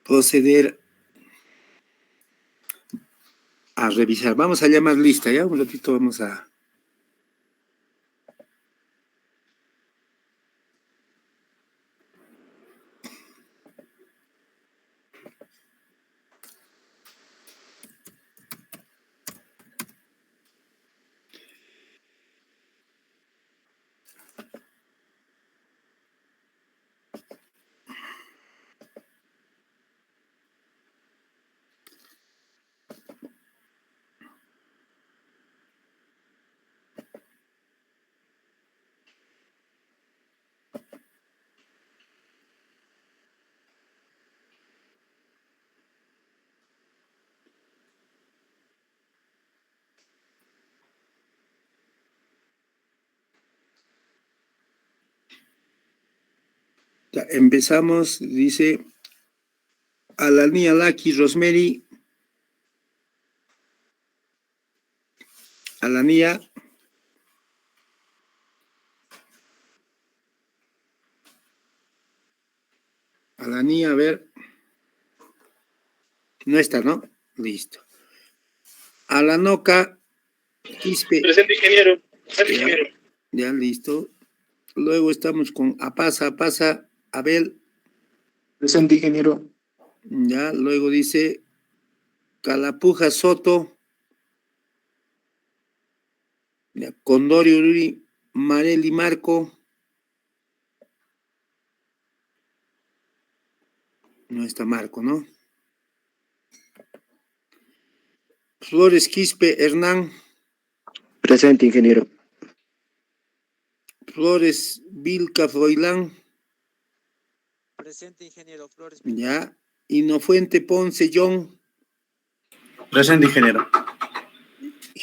proceder a revisar. Vamos a llamar lista, ¿ya? Un ratito vamos a... Ya, empezamos, dice Alanía, Laki, Rosemary. Alanía. Alanía, a ver. No está, ¿no? Listo. Alanoca, Quispe. Presente, ingeniero. Presente, ingeniero. Ya, listo. Luego estamos con Apasa, Abel. Presente, ingeniero. Ya, luego dice Calapuja, Soto. Ya, Condori, Ururi, Mareli, Marco. No está Marco, ¿no? Flores, Quispe, Hernán. Presente, ingeniero. Flores, Vilca, Froilán. Presente, ingeniero. Flores. Ya. Inofuente, Ponce, John. Presente, ingeniero.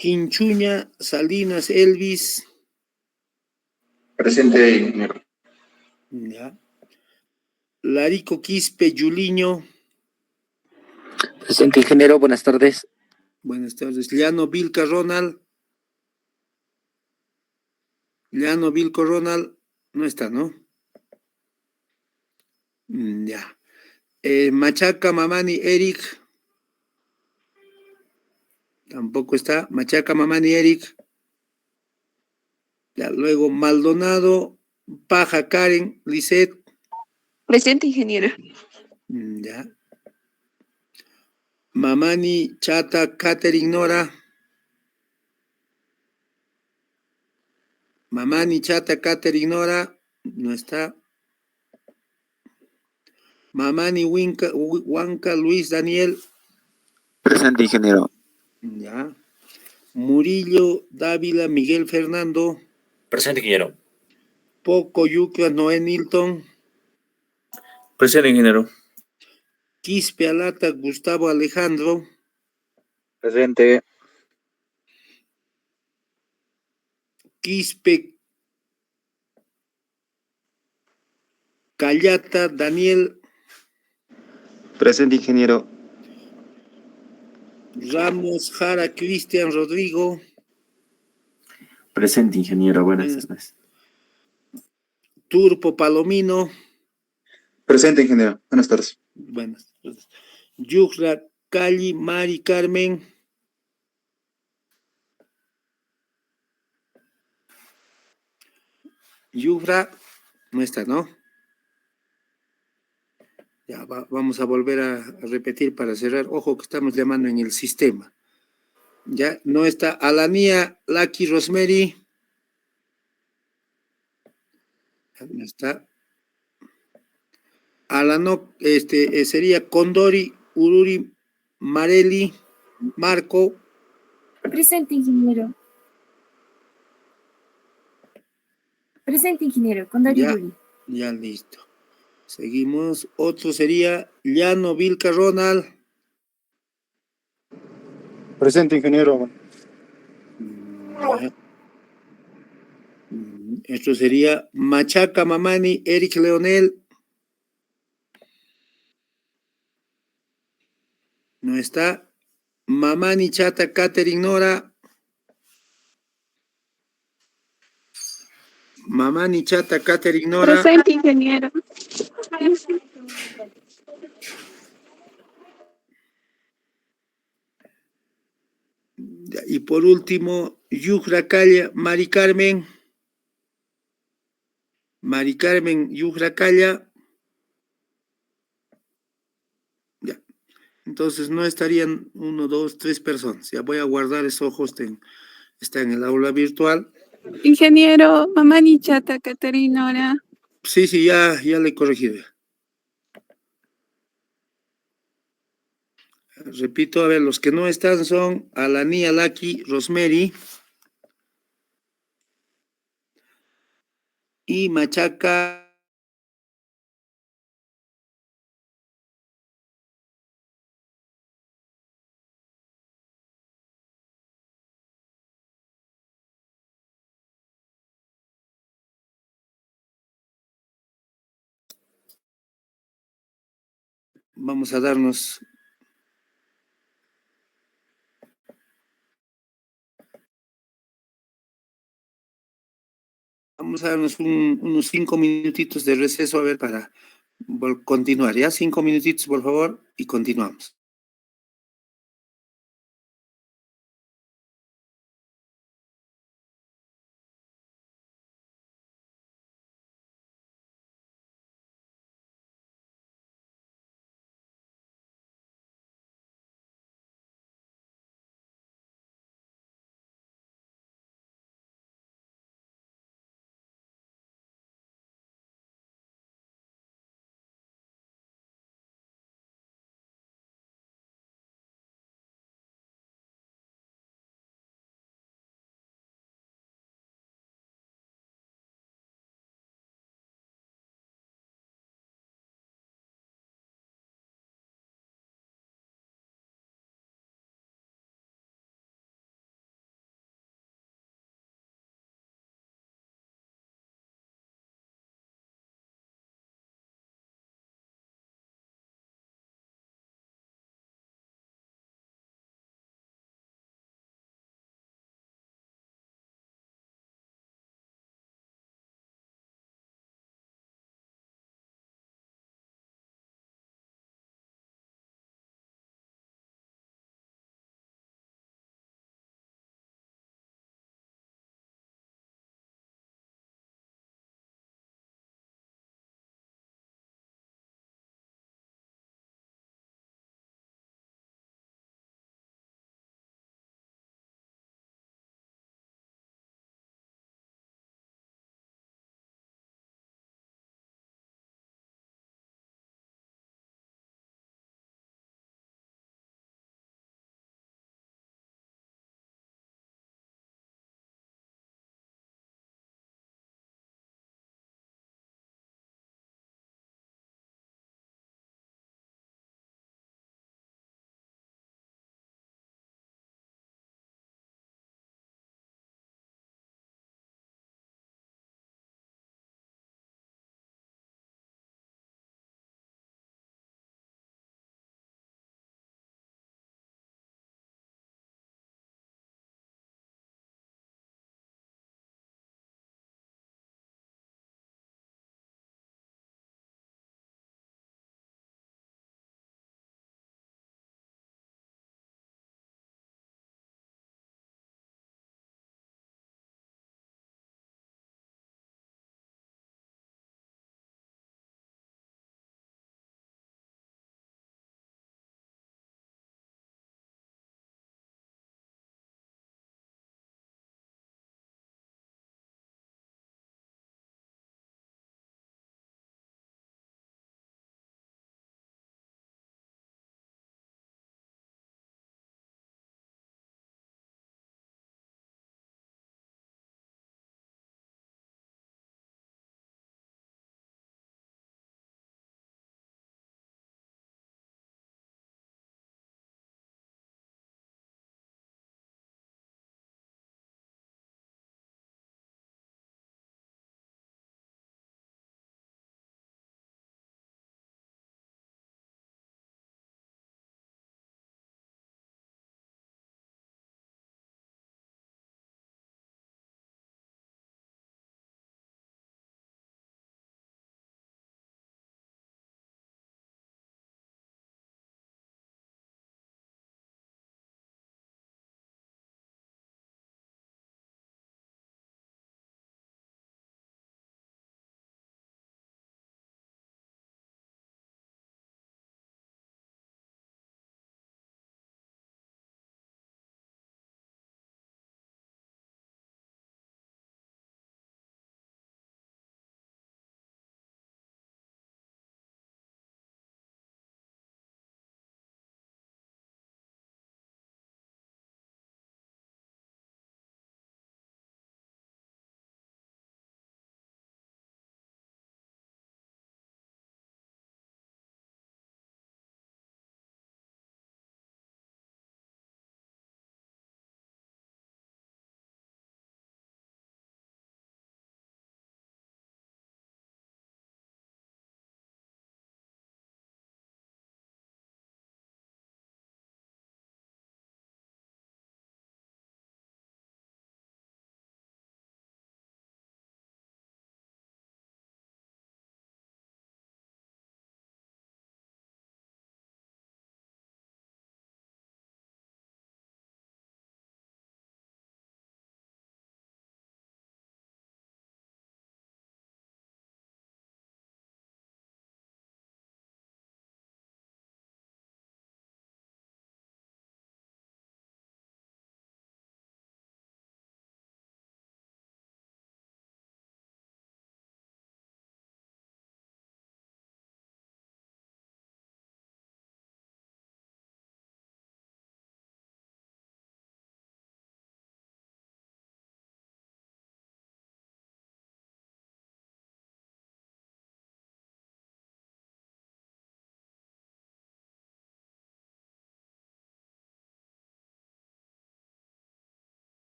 Hinchuña, Salinas, Elvis. Presente, ingeniero. Ya. Larico, Quispe, Yuliño. Presente, ingeniero. Buenas tardes. Buenas tardes. Llano, Vilca, Ronald. Llano, Vilco, Ronald. No está, ¿no? Ya. Machaca, Mamani, Eric. Tampoco está. Machaca, Mamani, Eric. Ya, luego Maldonado, Paja, Karen, Lisette. Presente, ingeniero. Ya. Mamani, Chata, Catherine, Nora. Mamani, Chata, Catherine, Nora. No está. Mamani, Huanca, Luis, Daniel. Presente, ingeniero. Ya. Murillo, Dávila, Miguel Fernando. Presente, ingeniero. Poco, Yucra, Noé, Nilton. Presente, ingeniero. Quispe, Alata, Gustavo, Alejandro. Presente. Quispe, Callata, Daniel. Presente, ingeniero. Ramos, Jara, Cristian, Rodrigo. Presente, ingeniero. Buenas tardes. Turpo, Palomino. Presente, ingeniero. Buenas tardes. Buenas tardes. Yuxra, Cali, Mari, Carmen. Yuxra, no está, ¿no? Ya, vamos a volver a repetir para cerrar. Ojo que estamos llamando en el sistema. Ya, no está Alanía, Lucky, Rosemary. No está. Alano, sería Condori, Ururi, Mareli, Marco. Presente, ingeniero. Presente, ingeniero. Con Ya, Darío. ya listo. Seguimos. Otro sería Llano, Vilca, Ronald. Presente, ingeniero. Ya. Esto sería Machaca, Mamani, Eric, Leonel. No está. Mamani, Chata, Catherine, Nora. Mamani, Chata, Catherine, Nora. Presente, ingeniero. Ya, y por último, Yucracalla, Mari Carmen. Mari Carmen Yucracalla. Ya. Entonces no estarían 1, 2, 3 personas. Ya voy a guardar esos ojos. Está en el aula virtual. Ingeniero, mamá ni chata, Caterina, ahora. Sí, ya le he corregido. Repito, a ver, los que no están son Alani, Alaki, Rosemary y Machaca. Vamos a darnos unos 5 minutitos de receso, a ver, para continuar. Ya, 5 minutitos, por favor, y continuamos.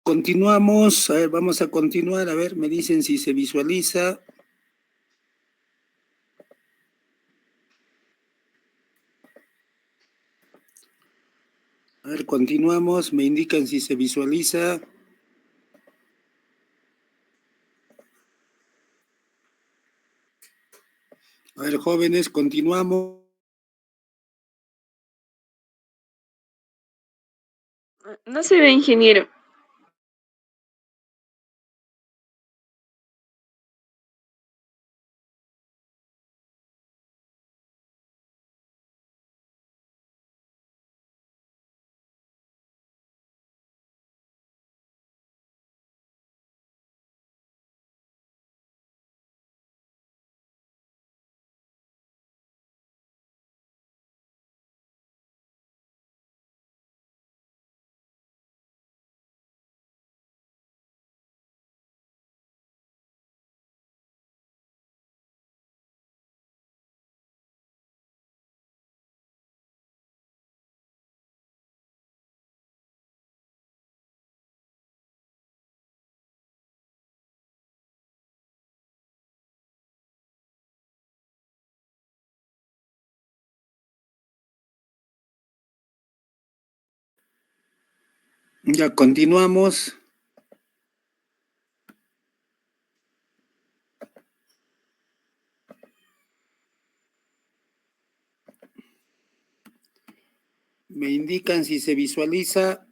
Continuamos, a ver, vamos a continuar, a ver, me dicen si se visualiza. A ver, continuamos, me indican si se visualiza. A ver, jóvenes, continuamos. No se ve, ingeniero. Ya continuamos. Me indican si se visualiza.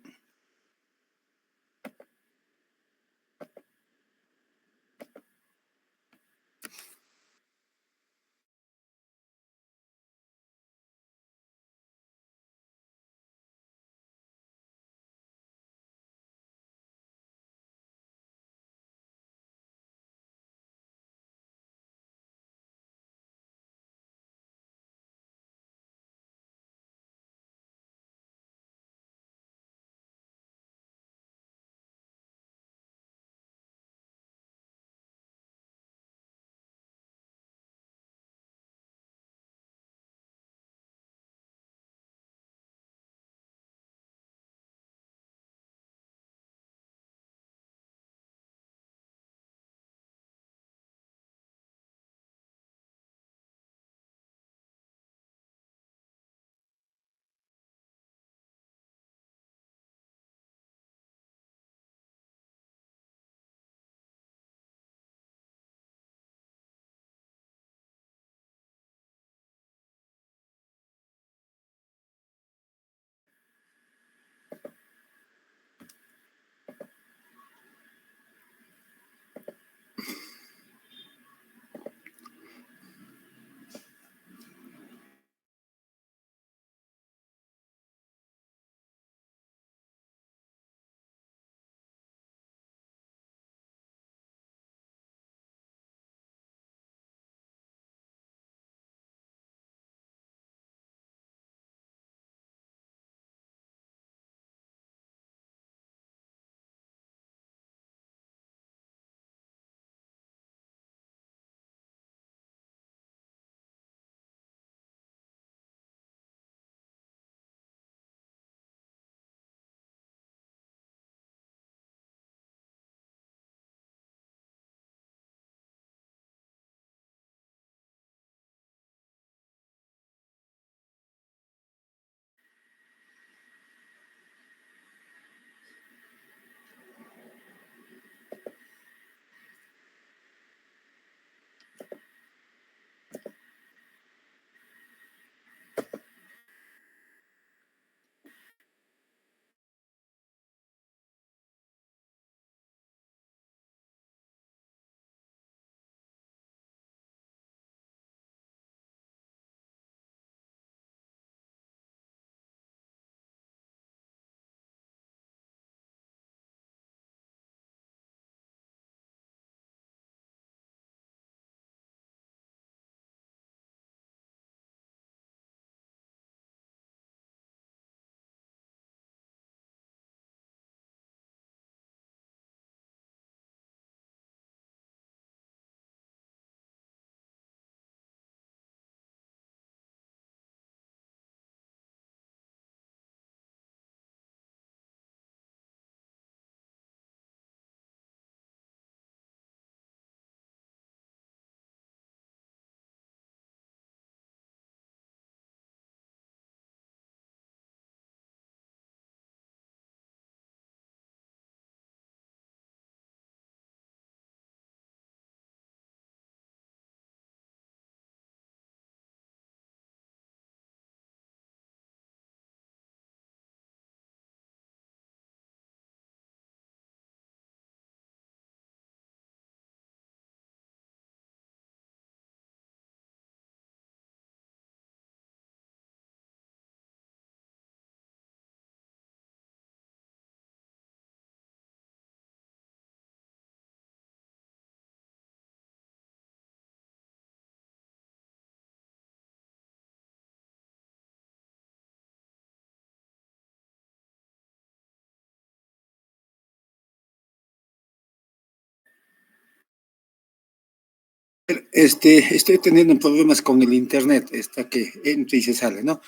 Estoy teniendo problemas con el internet, está que entra y se sale, ¿no?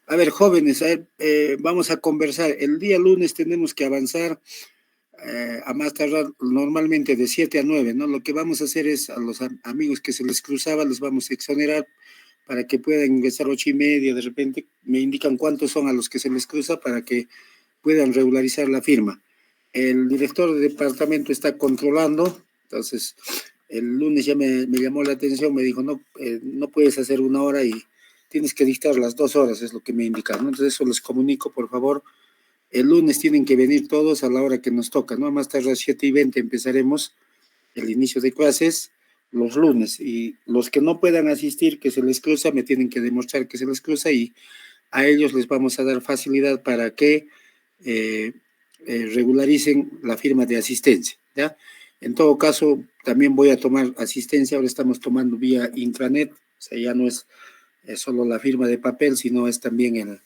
A ver, jóvenes, vamos a conversar. El día lunes tenemos que avanzar a más tardar normalmente de 7 a 9, ¿no? Lo que vamos a hacer es a los amigos que se les cruzaba, los vamos a exonerar para que puedan ingresar 8:30, de repente me indican cuántos son a los que se les cruza para que puedan regularizar la firma. El director de departamento está controlando, entonces el lunes ya me llamó la atención, me dijo, no, no puedes hacer 1 hora y tienes que dictar las 2 horas, es lo que me indican, ¿no? Entonces eso les comunico, por favor. El lunes tienen que venir todos a la hora que nos toca, ¿no? Más tarde a las 7:20 empezaremos el inicio de clases los lunes y los que no puedan asistir, que se les cruza, me tienen que demostrar que se les cruza y a ellos les vamos a dar facilidad para que regularicen la firma de asistencia, ¿ya? En todo caso, también voy a tomar asistencia, ahora estamos tomando vía intranet, o sea, ya no es solo la firma de papel, sino es también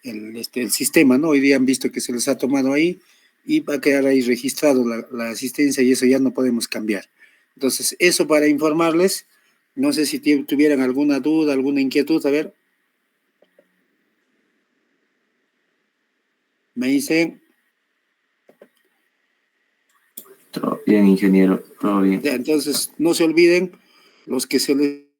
el sistema, ¿no? Hoy día han visto que se les ha tomado ahí y va a quedar ahí registrado la asistencia y eso ya no podemos cambiar. Entonces, eso para informarles, no sé si tuvieran alguna duda, alguna inquietud, a ver. Me dicen, Todo bien, ingeniero, todo bien. ya, entonces no se olviden, los que se les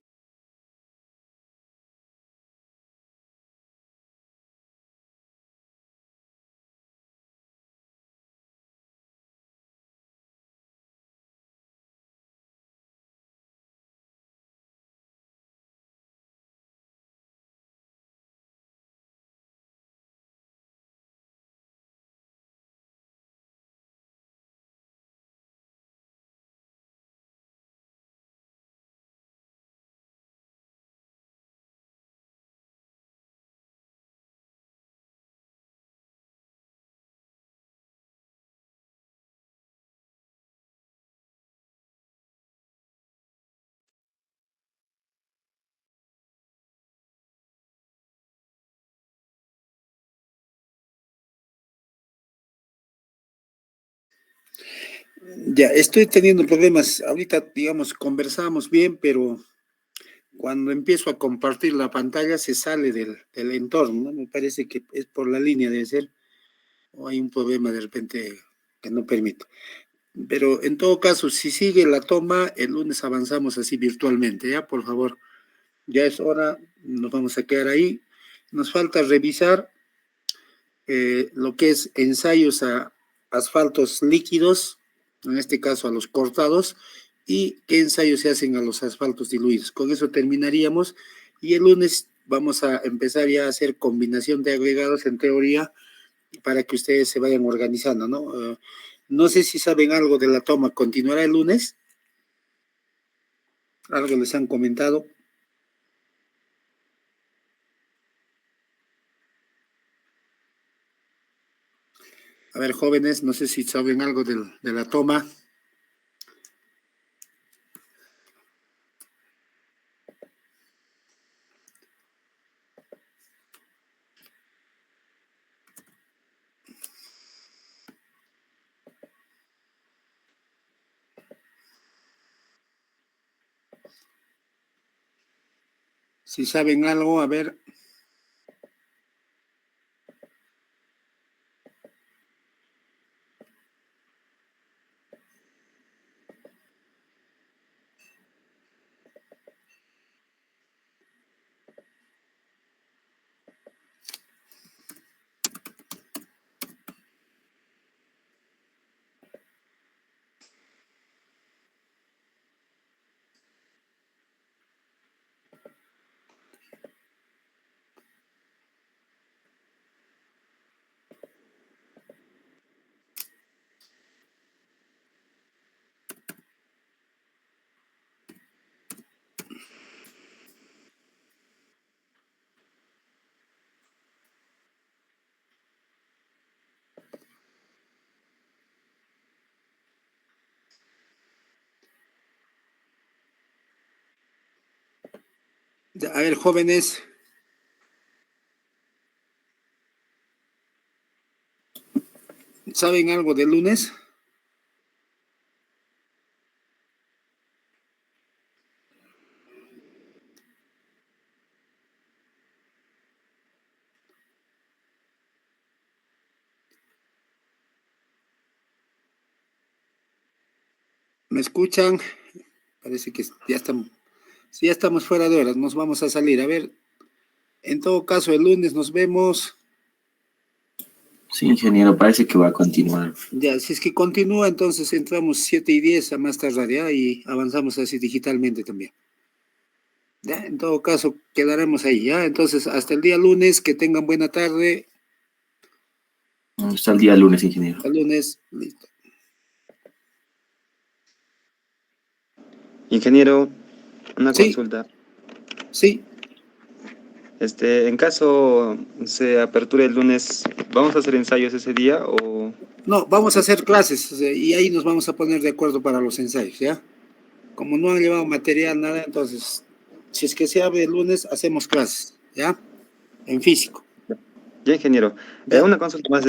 ya, estoy teniendo problemas. Ahorita, digamos, conversamos bien, pero cuando empiezo a compartir la pantalla se sale del entorno, ¿no? Me parece que es por la línea, debe ser, o hay un problema de repente que no permite. Pero en todo caso, si sigue la toma, el lunes avanzamos así virtualmente, ¿ya? Por favor, ya es hora, nos vamos a quedar ahí. Nos falta revisar lo que es ensayos a asfaltos líquidos, en este caso a los cortados, y qué ensayos se hacen a los asfaltos diluidos. Con eso terminaríamos y el lunes vamos a empezar ya a hacer combinación de agregados en teoría para que ustedes se vayan organizando, ¿no? No sé si saben algo de la toma, ¿continuará el lunes? ¿Algo les han comentado? A ver, jóvenes, no sé si saben algo de la toma. Si saben algo, a ver. A ver, jóvenes, ¿saben algo del lunes? ¿Me escuchan? Parece que ya estamos fuera de horas, nos vamos a salir. A ver, en todo caso, el lunes nos vemos. Sí, ingeniero, parece que va a continuar. Ya, si es que continúa, entonces entramos 7:10 a más tardar, ¿ya? Y avanzamos así digitalmente también. Ya, en todo caso, quedaremos ahí, ¿ya? Entonces, hasta el día lunes, que tengan buena tarde. Hasta el día lunes, ingeniero. Hasta el lunes, listo. Ingeniero, una Sí. consulta. Sí, En caso se aperture el lunes, ¿vamos a hacer ensayos ese día o...? no, vamos a hacer clases, o sea, y ahí nos vamos a poner de acuerdo para los ensayos, ¿ya? Como no han llevado material, nada, entonces, si es que se abre el lunes, hacemos clases, ¿ya? En físico. Ya, ingeniero. Ya. Una consulta más,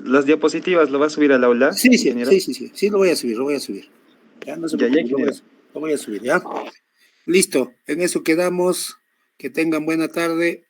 ¿las diapositivas lo va a subir al aula, Sí, ingeniero? sí, lo voy a subir. Ya, no se Ya, preocupe, ingeniero. lo voy a subir, ¿ya? Listo, en eso quedamos, que tengan buena tarde.